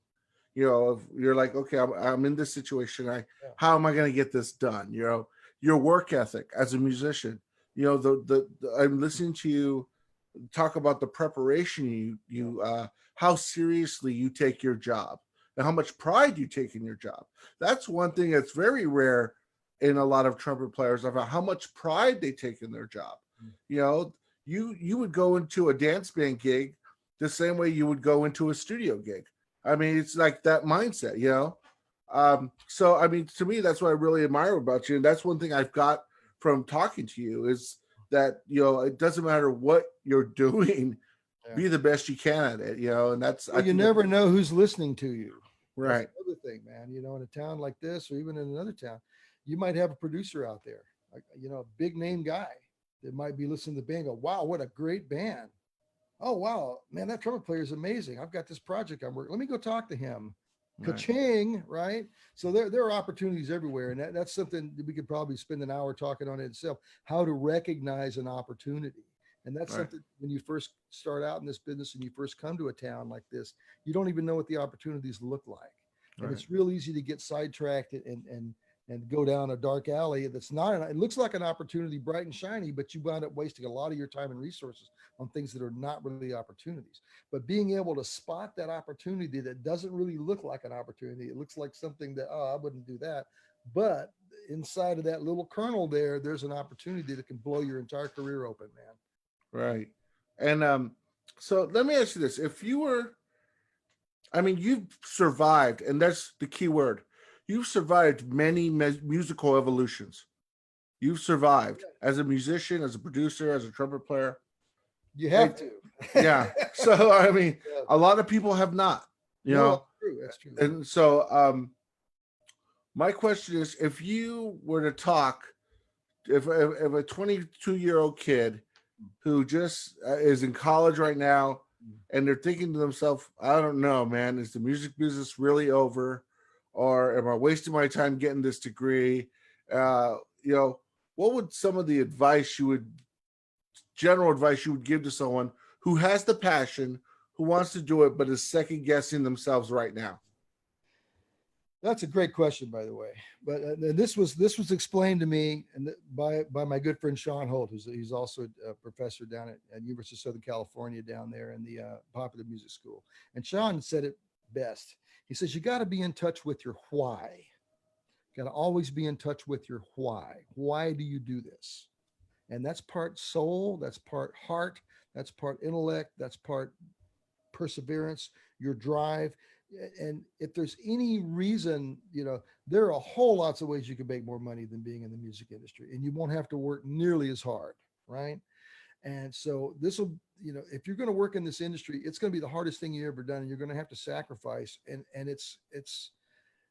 If you're like, okay, I'm in this situation, Yeah, how am I going to get this done? Your work ethic as a musician. I'm listening to you talk about the preparation yeah, how seriously you take your job and how much pride you take in your job. That's one thing that's very rare in a lot of trumpet players, about how much pride they take in their job. mm, You know, you would go into a dance band gig the same way you would go into a studio gig. I mean, it's like that mindset. So I mean, to me, that's what I really admire about you, and that's one thing I've got from talking to you is that it doesn't matter what you're doing, yeah. be the best you can at it. And that's I Well, you think that's never know who's listening to you. That's right, another thing, man. In a town like this, or even in another town, you might have a producer out there, like, a big name guy that might be listening to the band. Go, wow, what a great band! Oh wow, man, that trumpet player is amazing. I've got this project I'm working. Let me go talk to him. right, Ka-ching, right? So there are opportunities everywhere, and that's something that we could probably spend an hour talking on it itself. How to recognize an opportunity, and that's right, something when you first start out in this business and you first come to a town like this, you don't even know what the opportunities look like, and right, it's real easy to get sidetracked and go down a dark alley that's not. It looks like an opportunity, bright and shiny, but you wind up wasting a lot of your time and resources on things that are not really opportunities. But being able to spot that opportunity that doesn't really look like an opportunity, it looks like something that, oh, I wouldn't do that. But inside of that little kernel there's an opportunity that can blow your entire career open, man. right. And so let me ask you this: if you were, I mean, you've survived, and that's the key word. You've survived many musical evolutions. You've survived as a musician, as a producer, as a trumpet player. You And have to. yeah, so I mean, Yeah. a lot of people have not. You No, know, that's true. That's true. and so my question is, if you were to talk, if a 22-year-old kid who just is in college right now, and they're thinking to themselves, I don't know, man, is the music business really over, or am I wasting my time getting this degree? Uh, you know, what would some of the general advice you would give to someone who has the passion, who wants to do it, but is second guessing themselves right now? That's a great question, by the way. But this was explained to me and by my good friend Sean Holt, he's also a professor down at University of Southern California down there in the Popular Music School. And Sean said it best. He says you got to be in touch with your why. Got to always be in touch with your why. Why do you do this? And that's part soul, that's part heart, that's part intellect, that's part perseverance, your drive. And if there's any reason, there are a whole lots of ways you can make more money than being in the music industry, and you won't have to work nearly as hard, right? And so this will, if you're going to work in this industry, it's going to be the hardest thing you've ever done, and you're going to have to sacrifice. And it's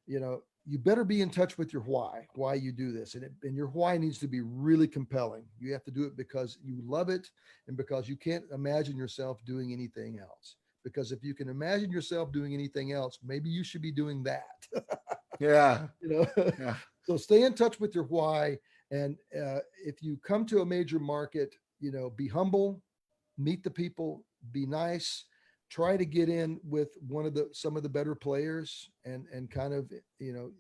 you better be in touch with your why you do this, and your why needs to be really compelling. You have to do it because you love it, and because you can't imagine yourself doing anything else. because if you can imagine yourself doing anything else, maybe you should be doing that. Yeah. You know, Yeah. so stay in touch with your why. And if you come to a major market, you know, be humble, meet the people, be nice, try to get in with some of the better players, and kind of, you know,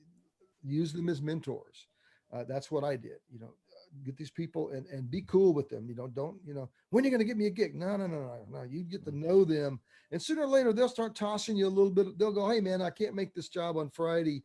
use them as mentors. That's what I did. You know, get these people and be cool with them. You know, don't, you know, when are you going to get me a gig? No. You get to know them, and sooner or later they'll start tossing you a little bit. They'll go, hey man, I can't make this job on Friday.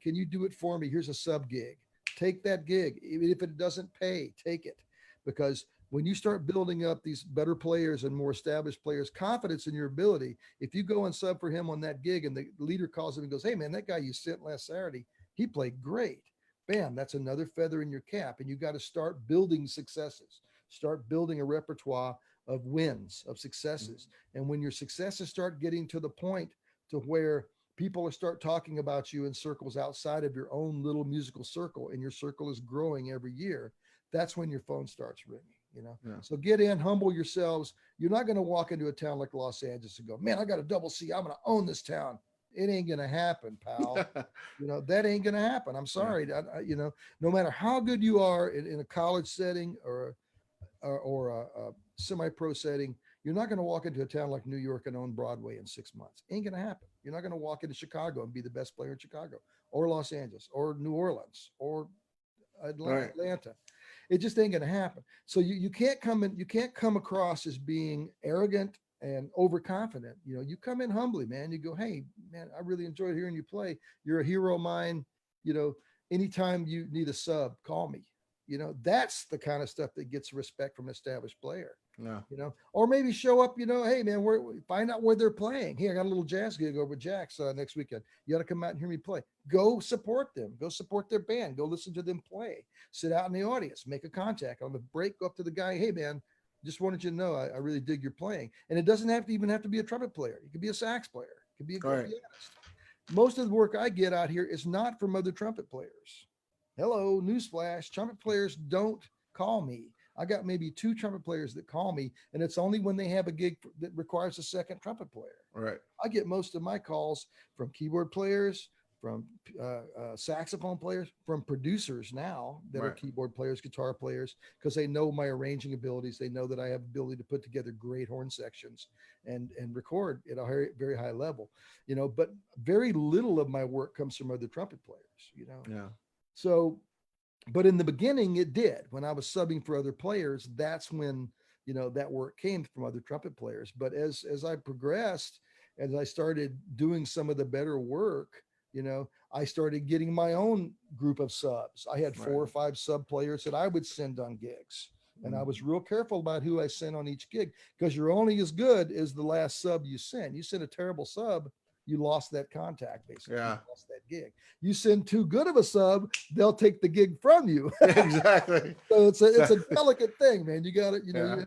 Can you do it for me? Here's a sub gig. Take that gig, even if it doesn't pay. Take it, because when you start building up these better players and more established players, confidence in your ability, if you go and sub for him on that gig and the leader calls him and goes, hey man, that guy you sent last Saturday, he played great. Bam, that's another feather in your cap. And you got to start building successes, start building a repertoire of wins, of successes. And when your successes start getting to the point to where people will start talking about you in circles outside of your own little musical circle, and your circle is growing every year, that's when your phone starts ringing. You know, Yeah. so get in, humble yourselves. You're not going to walk into a town like Los Angeles and go, man, I got a double C. I'm going to own this town. It ain't going to happen, pal. You know, that ain't going to happen. I'm sorry. Yeah. You know, no matter how good you are in a college setting or a semi-pro setting, you're not going to walk into a town like New York and own Broadway in 6 months. Ain't going to happen. You're not going to walk into Chicago and be the best player in Chicago, or Los Angeles, or New Orleans, or Right. Atlanta. It just ain't going to happen. So you can't come across as being arrogant and overconfident. You know, you come in humbly, man. You go, hey, man, I really enjoyed hearing you play. You're a hero of mine. You know, anytime you need a sub, call me. You know, that's the kind of stuff that gets respect from an established player. Yeah. You know, or maybe show up, you know, hey man, find out where they're playing. Here, I got a little jazz gig over with Jack's next weekend. You got to come out and hear me play. Go support them. Go support their band. Go listen to them play. Sit out in the audience. Make a contact on the break. Go up to the guy. Hey man, just wanted you to know I really dig your playing. And it doesn't have to be a trumpet player. It could be a sax player. It could be a good pianist. Most of the work I get out here is not from other trumpet players. Hello, newsflash. Trumpet players don't call me. I got maybe 2 trumpet players that call me, and it's only when they have a gig that requires a second trumpet player. Right. I get most of my calls from keyboard players, from saxophone players, from producers now that are keyboard players, guitar players, because they know my arranging abilities. They know that I have ability to put together great horn sections and record at a very, very high level. You know, but very little of my work comes from other trumpet players. You know. Yeah. So, but in the beginning it did. When I was subbing for other players, that's when, you know, that work came from other trumpet players. But as I progressed, as I started doing some of the better work, you know, I started getting my own group of subs. I had 4 or 5 sub players that I would send on gigs. And I was real careful about who I sent on each gig, because you're only as good as the last sub you send. You send a terrible sub, you lost that contact, basically. Yeah. You lost that gig. You send too good of a sub, they'll take the gig from you. Exactly. So it's a delicate thing, man. You gotta, you know,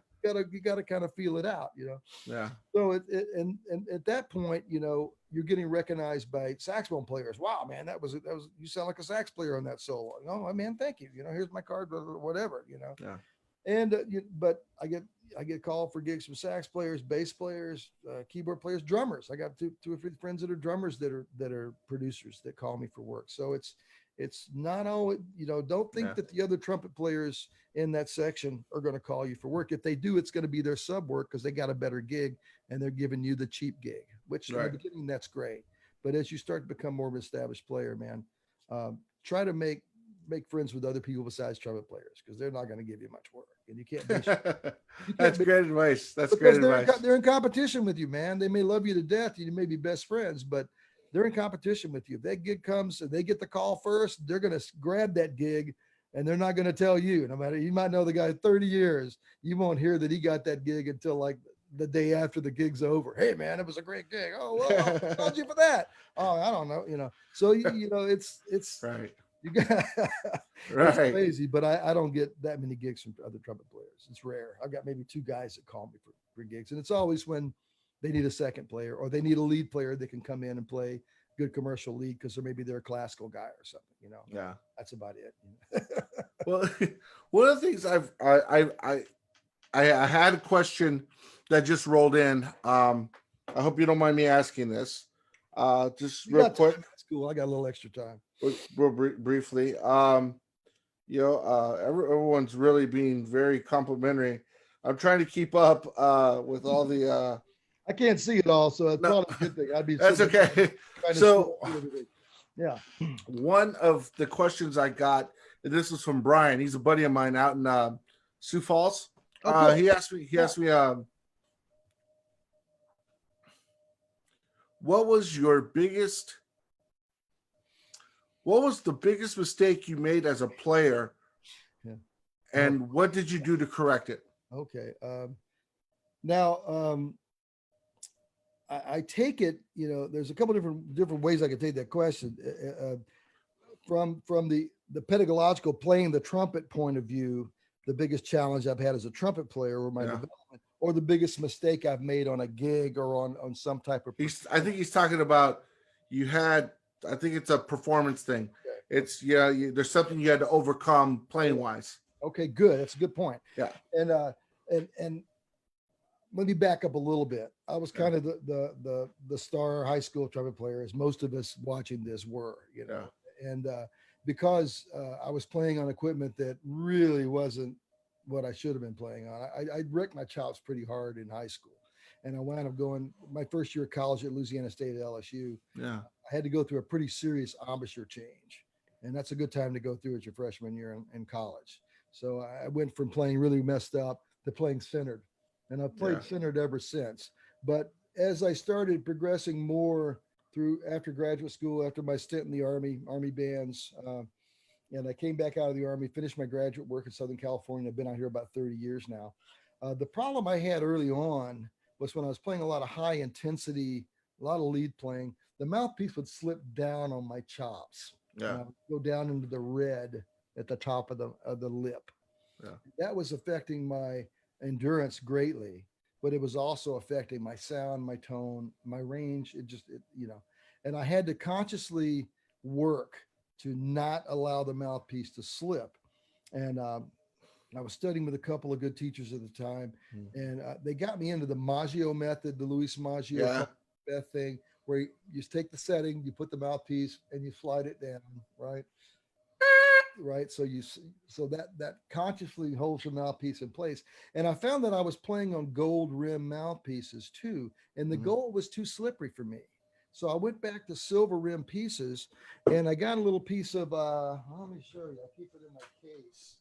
you gotta kind of feel it out, you know. Yeah. So and at that point, you know, you're getting recognized by saxophone players. Wow, man, that was you sound like a sax player on that solo. No, man, thank you. You know, here's my card, whatever, you know. Yeah. And but I get called for gigs from sax players, bass players, keyboard players, drummers. I got two or three friends that are drummers that are producers that call me for work. So it's not all, you know, don't think that the other trumpet players in that section are going to call you for work. If they do, it's going to be their sub work because they got a better gig and they're giving you the cheap gig, which in the beginning, that's great. But as you start to become more of an established player, man, try to make friends with other people besides trumpet players, because they're not going to give you much work, and you can't. That's great advice. That's great advice. They're in competition with you, man. They may love you to death. You may be best friends, but they're in competition with you. If that gig comes and they get the call first, they're going to grab that gig, and they're not going to tell you. No matter, you might know the guy 30 years, you won't hear that he got that gig until like the day after the gig's over. Hey, man, it was a great gig. Oh, well, I called you for that. Oh, I don't know. You know, so you know, it's right. You got It's crazy, but I don't get that many gigs from other trumpet players. It's rare. I've got maybe 2 guys that call me for gigs, and it's always when they need a second player or they need a lead player that can come in and play good commercial lead because maybe they're a classical guy or something. You know, that's about it. Well, one of the things I had a question that just rolled in. I hope you don't mind me asking this. Just You real got time quick, in school. I got a little extra time. briefly. Everyone's really being very complimentary. I'm trying to keep up with all the I can't see it all, so it's no, probably a good thing. I'd be that's sitting there okay. trying to So scroll through everything. Yeah. one of the questions I got, and this was from Brian. He's a buddy of mine out in Sioux Falls. Oh, cool. He asked me. He Yeah. asked me, what was your biggest? What was the biggest mistake you made as a player, Yeah. and what did you do to correct it? Okay. Now, I take it. There's a couple different ways I could take that question. From the pedagogical playing the trumpet point of view, the biggest challenge I've had as a trumpet player or my development, or the biggest mistake I've made on a gig or on some type of. I think he's talking about you had. I think it's a performance thing. Okay. It's there's something you had to overcome playing wise. Okay, good. That's a good point. Yeah. And let me back up a little bit. I was kind of the star high school trumpet player, as most of us watching this were, and because I was playing on equipment that really wasn't what I should have been playing on. I wrecked my chops pretty hard in high school, and I wound up going my first year of college at Louisiana State at LSU. Yeah, I had to go through a pretty serious embouchure change, and that's a good time to go through it your freshman year in college. So I went from playing really messed up to playing centered, and I've played centered ever since. But as I started progressing more through after graduate school, after my stint in the Army bands, and I came back out of the Army, finished my graduate work in Southern California. I've been out here about 30 years now. The problem I had early on was when I was playing a lot of high intensity, a lot of lead playing, the mouthpiece would slip down on my chops. Yeah. Go down into the red at the top of the lip. Yeah. That was affecting my endurance greatly, but it was also affecting my sound, my tone, my range. And I had to consciously work to not allow the mouthpiece to slip. And I was studying with a couple of good teachers at the time, and they got me into the Maggio method, the Luis Maggio thing, where you take the setting, you put the mouthpiece, and you slide it down, right? Right. So that consciously holds the mouthpiece in place. And I found that I was playing on gold rim mouthpieces too, and the gold was too slippery for me. So I went back to silver rim pieces, and I got a little piece of let me show you. I keep it in my case.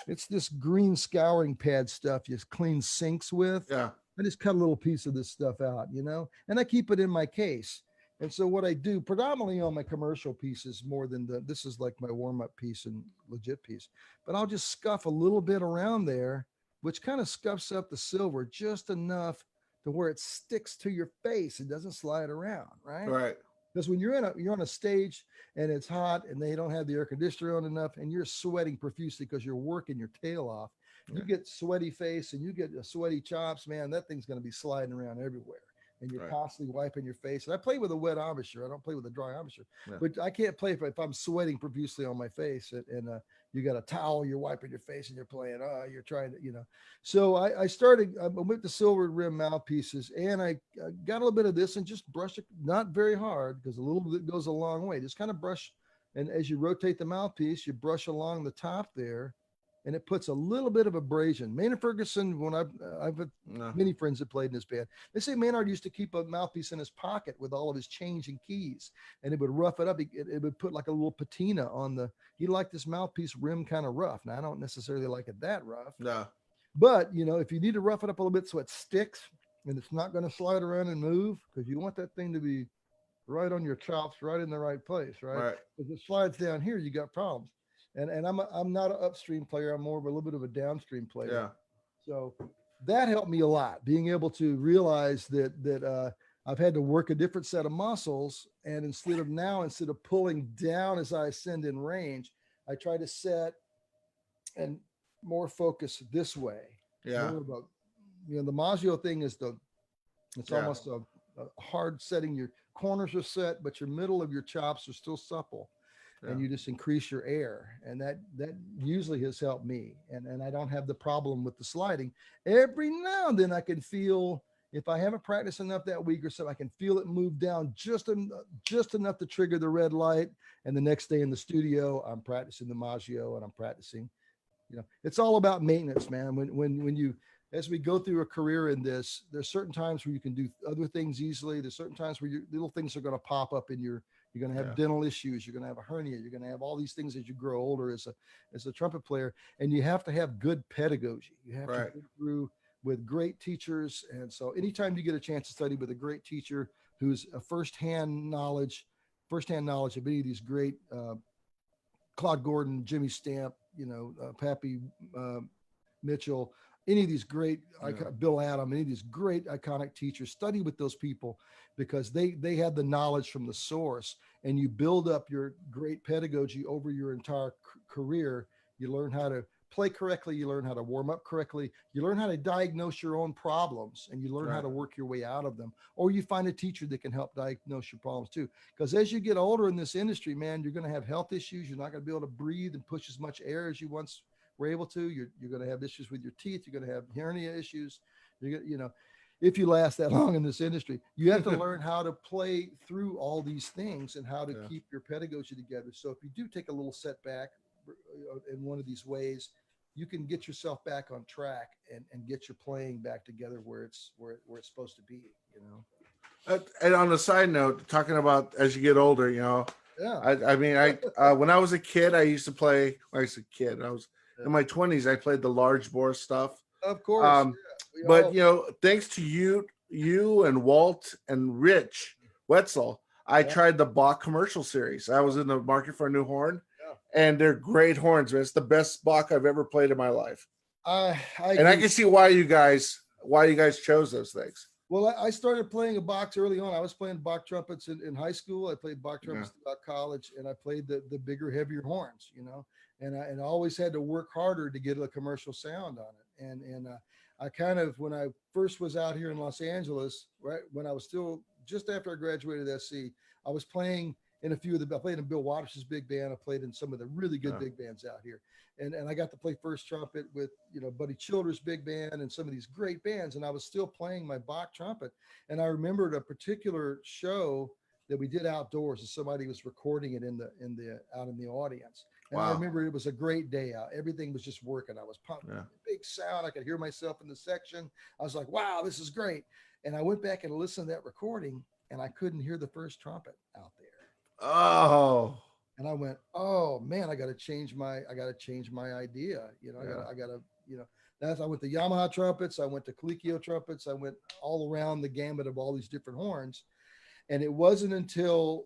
It's this green scouring pad stuff you clean sinks with. Yeah. I just cut a little piece of this stuff out, and I keep it in my case. And so what I do predominantly on my commercial pieces more than this is like my warm-up piece and legit piece, but I'll just scuff a little bit around there, which kind of scuffs up the silver just enough to where it sticks to your face. It doesn't slide around, right? Right. Because when you're on a stage and it's hot and they don't have the air conditioner on enough and you're sweating profusely because you're working your tail off, you get sweaty face and you get sweaty chops, man, that thing's going to be sliding around everywhere. And you're constantly wiping your face. And I play with a wet embouchure. I don't play with a dry embouchure. Yeah. But I can't play if I'm sweating profusely on my face and you got a towel, you're wiping your face and you're playing. You're trying to, So I went to silver rim mouthpieces, and I got a little bit of this and just brush it, not very hard because a little bit goes a long way. Just kind of brush. And as you rotate the mouthpiece, you brush along the top there. And it puts a little bit of abrasion. Maynard Ferguson, when I've many friends that played in this band, they say Maynard used to keep a mouthpiece in his pocket with all of his change and keys, and it would rough it up. It would put like a little patina on he liked this mouthpiece rim kind of rough. Now, I don't necessarily like it that rough. No. But, if you need to rough it up a little bit so it sticks and it's not going to slide around and move, because you want that thing to be right on your chops, right in the right place, right? If it slides down here, you got problems. And I'm not an upstream player. I'm more of a little bit of a downstream player. Yeah. So that helped me a lot, being able to realize that I've had to work a different set of muscles. And instead of pulling down as I ascend in range, I try to set and more focus this way. Yeah. The Maggio thing is it's almost a hard setting. Your corners are set, but your middle of your chops are still supple. And you just increase your air. And that usually has helped me. And I don't have the problem with the sliding. Every now and then I can feel If I haven't practiced enough that week or so, I can feel it move down just enough to trigger the red light. And the next day in the studio, I'm practicing the Maggio and I'm practicing. It's all about maintenance, man. When you, as we go through a career in this, there's certain times where you can do other things easily. There's certain times where little things are going to pop up in your, you're going to have dental issues. You're going to have a hernia. You're going to have all these things as you grow older as a trumpet player. And you have to have good pedagogy. You have to go through with great teachers. And so anytime you get a chance to study with a great teacher who's a firsthand knowledge of any of these great, Claude Gordon, Jimmy Stamp, Pappy Mitchell, any of these great, Bill Adam, any of these great iconic teachers, study with those people because they have the knowledge from the source, and you build up your great pedagogy over your entire career. You learn how to play correctly. You learn how to warm up correctly. You learn how to diagnose your own problems, and you learn how to work your way out of them. Or you find a teacher that can help diagnose your problems too. Because as you get older in this industry, man, you're going to have health issues. You're not going to be able to breathe and push as much air as you once were able to. You're going to have issues with your teeth. You're going to have hernia issues. If you last that long in this industry, you have to learn how to play through all these things and how to keep your pedagogy together. So if you do take a little setback in one of these ways, you can get yourself back on track and get your playing back together where it's supposed to be, And on a side note, talking about as you get older, I mean, when I was a kid, I used to play. When I was a kid, I was in my 20s. I played the large bore stuff. Of course, but thanks to you and Walt and Rich Wetzel, I tried the Bach commercial series. I was in the market for a new horn. And they're great horns, man. It's the best Bach I've ever played in my life. I can see why you guys chose those things. Well, I started playing a Bach early on. I was playing Bach trumpets in high school. I played Bach trumpets throughout college, and I played the bigger, heavier horns, and I always had to work harder to get a commercial sound on it. And I kind of, when I first was out here in Los Angeles, right when I was still just after I graduated SC, I was playing in a few of I played in Bill Waters's big band. I played in some of the really good big bands out here. And I got to play first trumpet with, Buddy Childers' big band and some of these great bands. And I was still playing my Bach trumpet. And I remembered a particular show that we did outdoors and somebody was recording it out in the audience. And I remember it was a great day out. Everything was just working. I was pumping, big sound. I could hear myself in the section. I was like, wow, this is great. And I went back and listened to that recording and I couldn't hear the first trumpet out there. Oh, and I went, oh man, I got to change my idea. I got to, I went to Yamaha trumpets. I went to Colicchio trumpets. I went all around the gamut of all these different horns. And it wasn't until,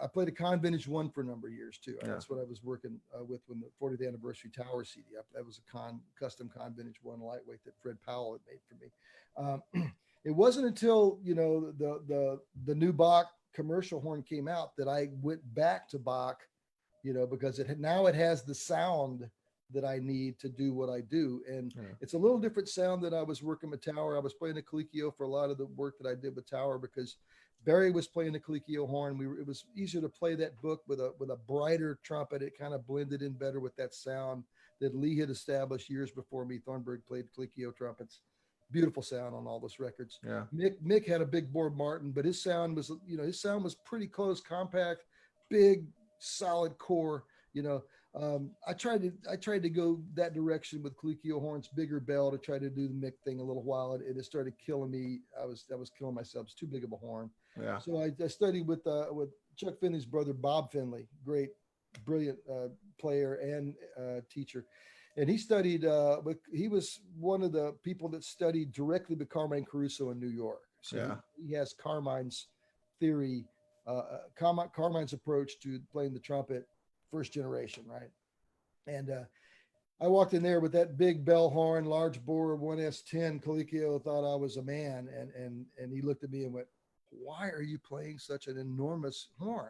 I played a Con Vintage 1 for a number of years too. That's what I was working with when the 40th anniversary Tower CD. That was a custom Con Vintage 1 lightweight that Fred Powell had made for me. It wasn't until, the new Bach commercial horn came out that I went back to Bach, because it has the sound that I need to do what I do. And it's a little different sound than I was working with Tower. I was playing the Colicchio for a lot of the work that I did with Tower because Barry was playing the Colicchio horn. It was easier to play that book with a brighter trumpet. It kind of blended in better with that sound that Lee had established years before me. Thornburg played Colicchio trumpets. Beautiful sound on all those records. Mick had a big bore Martin, but his sound was pretty close, compact, big, solid core. I tried to go that direction with Colicchio horns, bigger bell, to try to do the Mick thing a little while, and it started killing me. I was killing myself. It's too big of a horn. So I studied with Chuck Finley's brother Bob Finley, great, brilliant player and teacher. And he studied, he was one of the people that studied directly with Carmine Caruso in New York. So he has Carmine's theory, Carmine's approach to playing the trumpet, first generation, right? And I walked in there with that big bell horn, large bore 1S10 Colicchio, thought I was a man. And he looked at me and went, why are you playing such an enormous horn?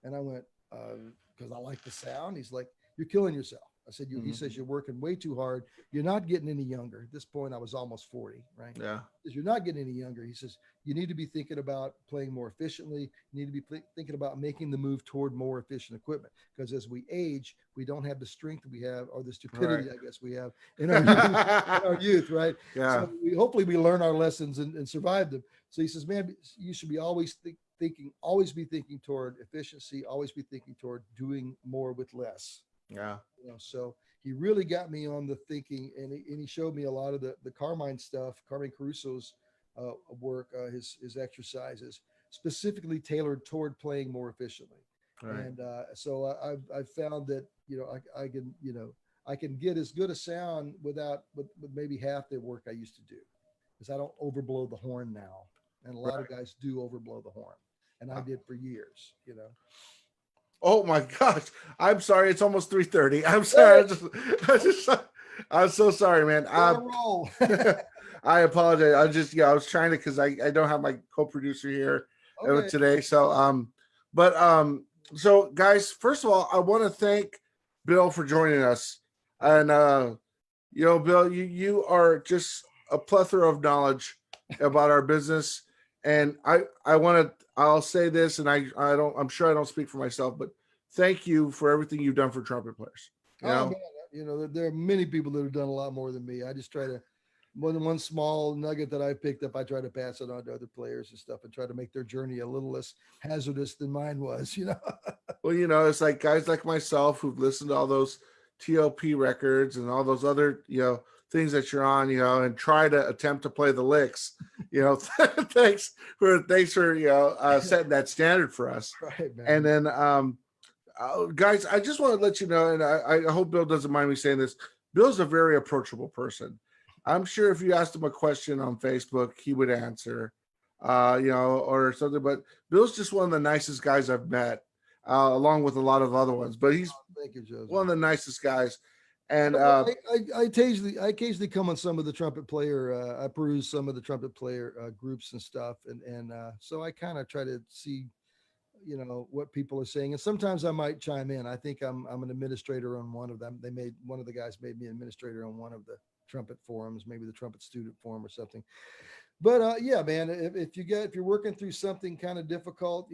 And I went, because I like the sound. He's like, you're killing yourself. I said, he Mhm. says, you're working way too hard. You're not getting any younger. At this point, I was almost 40, right? Yeah. He says, you're not getting any younger. He says, you need to be thinking about playing more efficiently. You need to be thinking about making the move toward more efficient equipment. Because as we age, we don't have the strength we have, or the Right. stupidity, I guess, we have in our youth, right? Yeah. So hopefully we learn our lessons and survive them. So he says, man, you should be always thinking, always be thinking toward efficiency, always be thinking toward doing more with less. Yeah. So he really got me on the thinking, and he showed me a lot of the Carmine stuff, Carmine Caruso's work, his exercises, specifically tailored toward playing more efficiently. Right. And so I've found that I can I can get as good a sound with maybe half the work I used to do, because I don't overblow the horn now, and a lot of Right. guys do overblow the horn, and I did for years. Oh my gosh. I'm sorry. It's almost 3:30. I'm sorry. Hey, I just I'm so sorry, man. gotta roll. I apologize. I was trying to, because I don't have my co-producer here Okay. today. So but so guys, first of all, I want to thank Bill for joining us. And Bill, you are just a plethora of knowledge about our business. And I'll say this, and I'm sure I don't speak for myself, but thank you for everything you've done for trumpet players. You Oh know, man, there are many people that have done a lot more than me. I just try to one small nugget that I picked up, I try to pass it on to other players and stuff, and try to make their journey a little less hazardous than mine was. well, it's like guys like myself who've listened to all those TLP records and all those other, things that you're on, and try to attempt to play the licks. Thanks for setting that standard for us. Right, And man. then guys, I just want to let you know, and I hope Bill doesn't mind me saying this. Bill's a very approachable person. I'm sure if you asked him a question on Facebook, he would answer, or something. But Bill's just one of the nicest guys I've met, along with a lot of other ones. But he's Thank you, Joseph. one of the nicest guys. And Well, I occasionally come on some of the trumpet player. I peruse some of the trumpet player groups and stuff, and so I kind of try to see what people are saying, and sometimes I might chime in. I think I'm an administrator on one of them. One of the guys made me an administrator on one of the trumpet forums, maybe the trumpet student forum or something. But yeah, man, if you're working through something kind of difficult,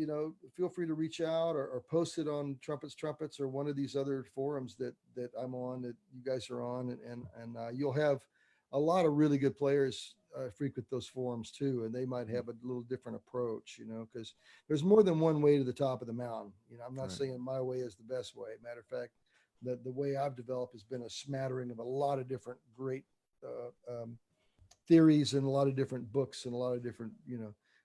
feel free to reach out, or post it on trumpets or one of these other forums that I'm on, that you guys are on, and you'll have a lot of really good players frequent those forums too, and they might have a little different approach, because there's more than one way to the top of the mountain. I'm not right, saying my way is the best way. Matter of fact, the way I've developed has been a smattering of a lot of different great theories and a lot of different books and a lot of different,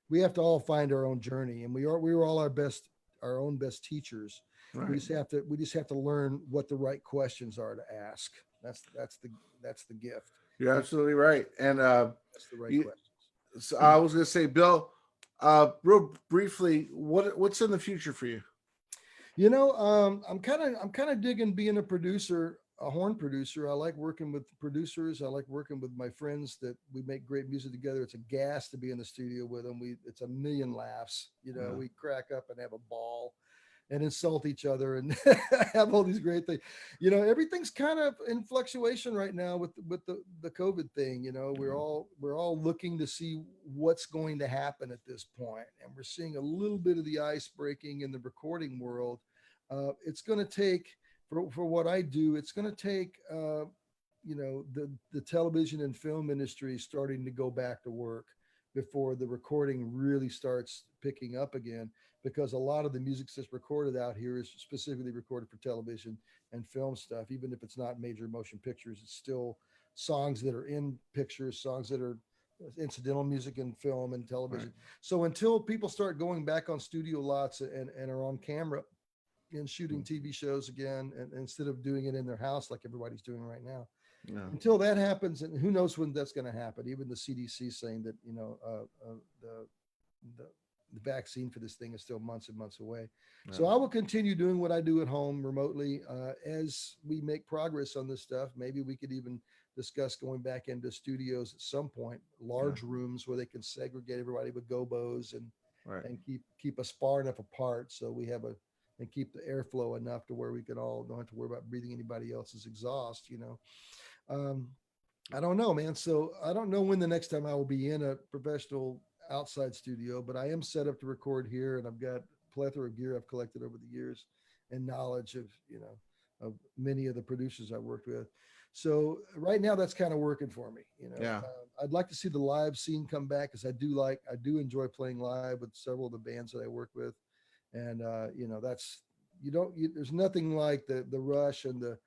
we have to all find our own journey, and we were all our own best teachers. We right. just have to learn what the right questions are to ask. That's the gift. You're absolutely right. And That's the right you, questions. so I was going to say, Bill, real briefly, what's in the future for you? I'm kind of digging being a producer, a horn producer. I like working with producers. I like working with my friends that we make great music together. It's a gas to be in the studio with them. It's a million laughs. Yeah. We crack up and have a ball and insult each other and have all these great things. Everything's kind of in fluctuation right now with the COVID thing. We're all looking to see what's going to happen at this point, and we're seeing a little bit of the ice breaking in the recording world. It's going to take for what I do. It's going to take the television and film industry starting to go back to work before the recording really starts picking up again, because a lot of the music that's recorded out here is specifically recorded for television and film stuff. Even if it's not major motion pictures, it's still songs that are in pictures, songs that are incidental music in film and television. Right. So until people start going back on studio lots and are on camera and shooting TV shows again, and instead of doing it in their house like everybody's doing right now, Yeah. until that happens, and who knows when that's going to happen. Even the CDC saying that the the vaccine for this thing is still months and months away. Yeah. So I will continue doing what I do at home remotely as we make progress on this stuff. Maybe we could even discuss going back into studios at some point, large rooms where they can segregate everybody with gobos and Right. keep us far enough apart so we have and keep the airflow enough to where we can all don't have to worry about breathing anybody else's exhaust, Um, I don't know, man. So I don't know when the next time I will be in a professional outside studio, but I am set up to record here, and I've got a plethora of gear I've collected over the years and knowledge of of many of the producers I worked with. So right now, that's kind of working for me. Yeah. I'd like to see the live scene come back because I do enjoy playing live with several of the bands that I work with, and that's there's nothing like the rush and the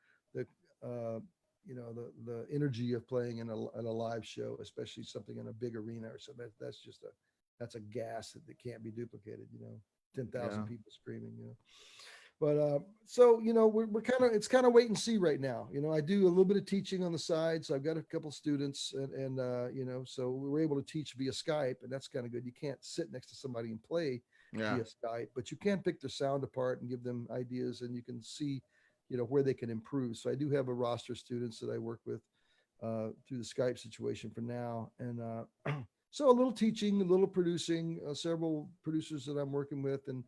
uh, the energy of playing in a live show, especially something in a big arena or something. That's a gas that can't be duplicated. 10,000 Yeah. people screaming. But so we're it's kind of wait and see right now. I do a little bit of teaching on the side, so I've got a couple students, and so we were able to teach via Skype, and that's kind of good. You can't sit next to somebody and play Yeah. via Skype, but you can pick their sound apart and give them ideas, and you can see where they can improve. So I do have a roster of students that I work with through the Skype situation for now, and so a little teaching, a little producing, several producers that I'm working with, and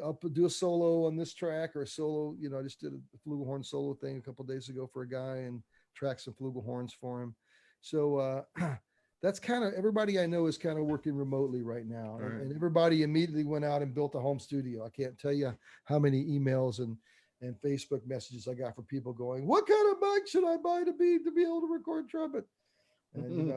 I'll do a solo on this track or a solo. I just did a flugelhorn solo thing a couple of days ago for a guy and tracked some flugelhorns for him. So that's kind of everybody I know is kind of working remotely right now, Right. and everybody immediately went out and built a home studio. I can't tell you how many emails and Facebook messages I got from people going, "What kind of mic should I buy to be able to record trumpet?" And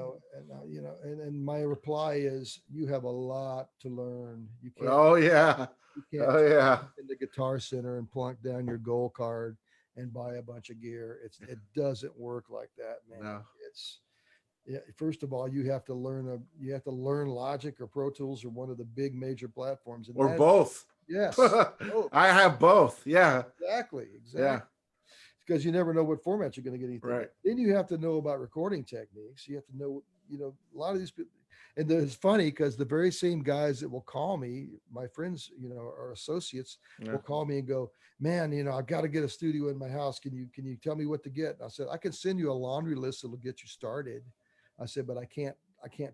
and my reply is, you have a lot to learn. Oh yeah. You can't Oh just yeah. in the Guitar Center and plunk down your gold card and buy a bunch of gear. It doesn't work like that, man. No. It's Yeah, first of all, you have to learn Logic or Pro Tools or one of the big major platforms, and Or that both. yes, both. I have both. Yeah. Exactly. Yeah. Because you never know what format you're going to get anything. Right. Then you have to know about recording techniques. You have to know, a lot of these people. And it's funny because the very same guys that will call me, my friends, or associates, Yeah. will call me and go, "Man, I've got to get a studio in my house. Can you tell me what to get?" And I said, "I can send you a laundry list that'll get you started." I said, "But I can't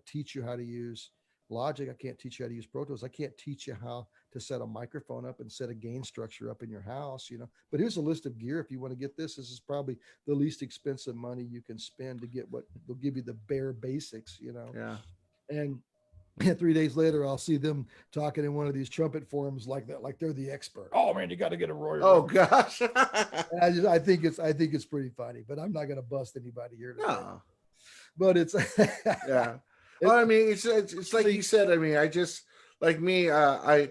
teach you how to use Logic. I can't teach you how to use Pro Tools. I can't teach you how to set a microphone up and set a gain structure up in your house, But here's a list of gear. If you want to get this is probably the least expensive money you can spend to get what they'll give you the bare basics, Yeah. And 3 days later, I'll see them talking in one of these trumpet forums like that, like they're the expert. "Oh man, you got to get a Roy." Oh gosh. And I think it's pretty funny, but I'm not going to bust anybody here today. No. But it's Yeah. Well, I mean, it's like you said. I mean, I just like me. I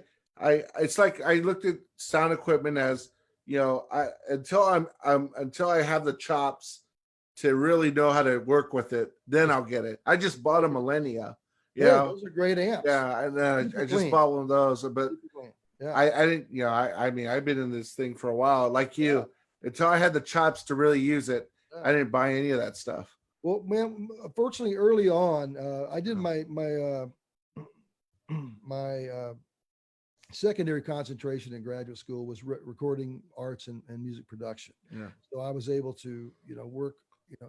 it's like I looked at sound equipment as until until I have the chops to really know how to work with it, then I'll get it. I just bought a Millennia. those are great amps. Yeah, and then I just bought one of those, but Yeah. I didn't. I mean, I've been in this thing for a while, like you. Yeah. Until I had the chops to really use it, I didn't buy any of that stuff. Well, man, fortunately, early on, I did my secondary concentration in graduate school was recording arts and music production. Yeah. So I was able to, work,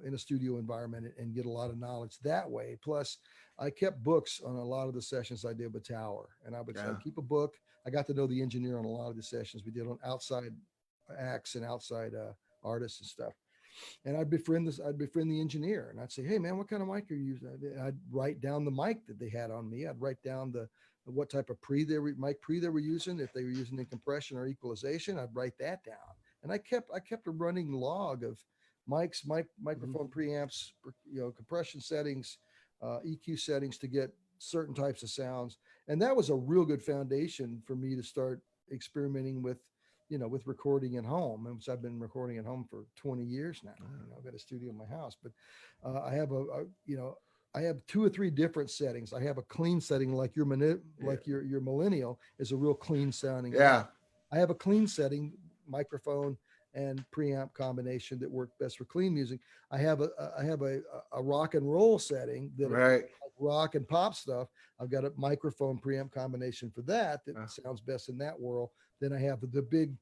in a studio environment and get a lot of knowledge that way. Plus, I kept books on a lot of the sessions I did with Tower, and I'd keep a book. I got to know the engineer on a lot of the sessions we did on outside acts and outside artists and stuff. And I'd befriend the engineer, and I'd say, "Hey man, what kind of mic are you using?" I'd write down the mic that they had on me. I'd write down what type of mic pre they were using. If they were using in compression or equalization, I'd write that down. And I kept a running log of mics, microphone preamps, compression settings, EQ settings to get certain types of sounds. And that was a real good foundation for me to start experimenting with recording at home. And I've been recording at home for 20 years now. I've got a studio in my house, but I have I have 2 or 3 different settings. I have a clean setting like your Millennial is a real clean sounding. Yeah. I have a clean setting, microphone and preamp combination that work best for clean music. I have a rock and roll setting that Right. like rock and pop stuff. I've got a microphone preamp combination for that sounds best in that world. Then I have the big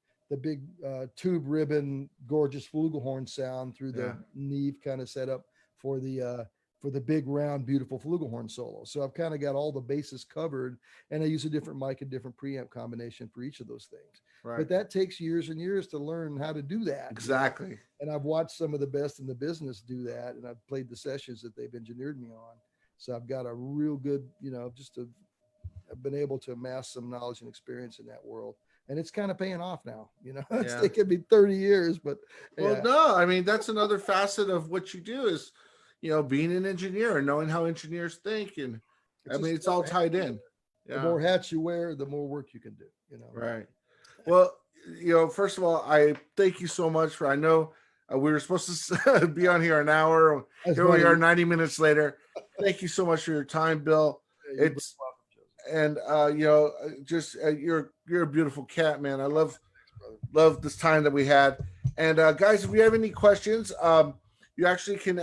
tube ribbon, gorgeous flugelhorn sound through the Neve kind of setup for the for the big, round, beautiful flugelhorn solo. So I've kind of got all the bases covered, and I use a different mic and different preamp combination for each of those things. Right. But that takes years and years to learn how to do that. Exactly. And I've watched some of the best in the business do that, and I've played the sessions that they've engineered me on. So I've got a real good, I've been able to amass some knowledge and experience in that world. And it's kind of paying off now. It's taken me 30 years, but well, no, I mean, that's another facet of what you do is, being an engineer and knowing how engineers think. And it's all tied in. The more hats you wear, the more work you can do, Right. Well, first of all, I thank you so much for, I know we were supposed to be on here an hour. Here we are 90 minutes later. Thank you so much for your time, Bill. It's, and you're a beautiful cat, man. I love this time that we had. And guys, if you have any questions, you actually can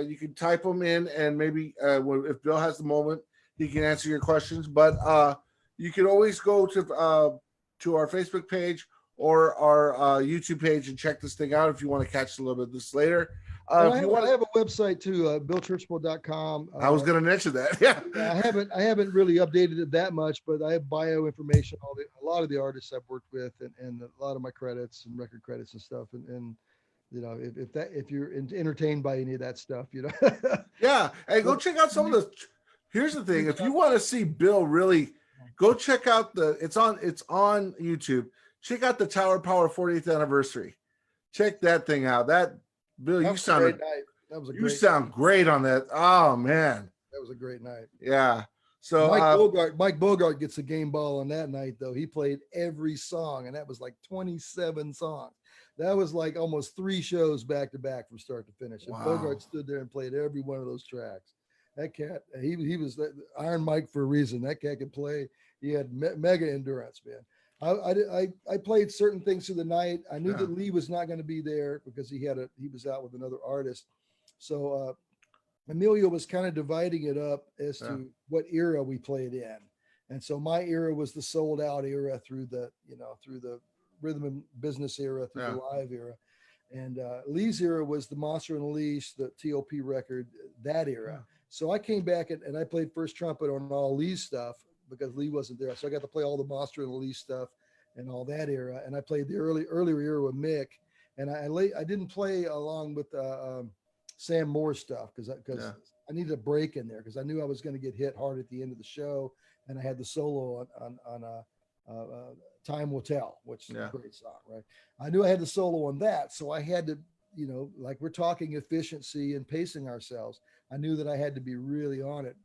you can type them in, and maybe if Bill has the moment, he can answer your questions. But you can always go to our Facebook page or our YouTube page and check this thing out if you want to catch a little bit of this later. I have a website too, BillChurchville.com. I was going to mention that. Yeah. I haven't really updated it that much, but I have bio information, a lot of the artists I've worked with, and a lot of my credits and record credits and stuff. And if you're entertained by any of that stuff, Yeah. Hey, go check out some of the. Here's the thing: if you want to see Bill really, go check out it's on YouTube. Check out the Tower Power 40th anniversary. Check that thing out. Bill, you sounded. That was a great. You sound great on that. Oh man, that was a great night. Yeah. So Mike Bogart gets a game ball on that night though. He played every song, and that was like 27 songs. That was like almost 3 shows back to back from start to finish. And Bogart stood there and played every one of those tracks. That cat, he was Iron Mike for a reason. That cat could play. He had mega endurance, man. I played certain things through the night. I knew that Lee was not going to be there because he was out with another artist. So Emilio was kind of dividing it up as to what era we played in. And so my era was the sold out era through the rhythm and business era, through the live era. And Lee's era was the Monster Unleashed, the TOP record, that era. Yeah. So I came back and I played first trumpet on all Lee's stuff, because Lee wasn't there. So I got to play all the Monster and the Lee stuff and all that era. And I played the earlier era with Mick. And I didn't play along with Sam Moore stuff because I needed a break in there because I knew I was going to get hit hard at the end of the show. And I had the solo on Time Will Tell, which is a great song, right? I knew I had the solo on that. So I had to, like we're talking efficiency and pacing ourselves. I knew that I had to be really on it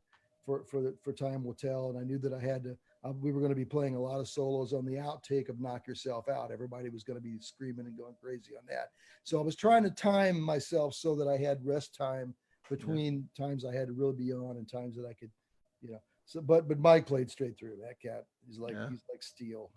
for Time Will Tell. And I knew that I had to, we were going to be playing a lot of solos on the outtake of Knock Yourself Out. Everybody was going to be screaming and going crazy on that. So I was trying to time myself so that I had rest time between times I had to really be on and times that I could, so, but Mike played straight through. That cat, he's like steel.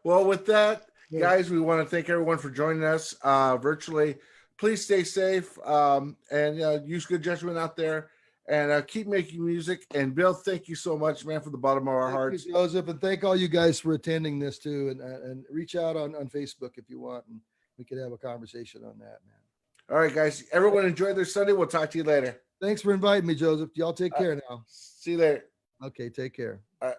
Well, with that, guys, we want to thank everyone for joining us virtually. Please stay safe and use good judgment out there. And keep making music. And Bill, thank you so much, man, from the bottom of our hearts. Thank you, Joseph, and thank all you guys for attending this too. And reach out on Facebook if you want, and we could have a conversation on that, man. All right, guys. Everyone enjoy their Sunday. We'll talk to you later. Thanks for inviting me, Joseph. Y'all take care now. See you later. Okay, take care. All right.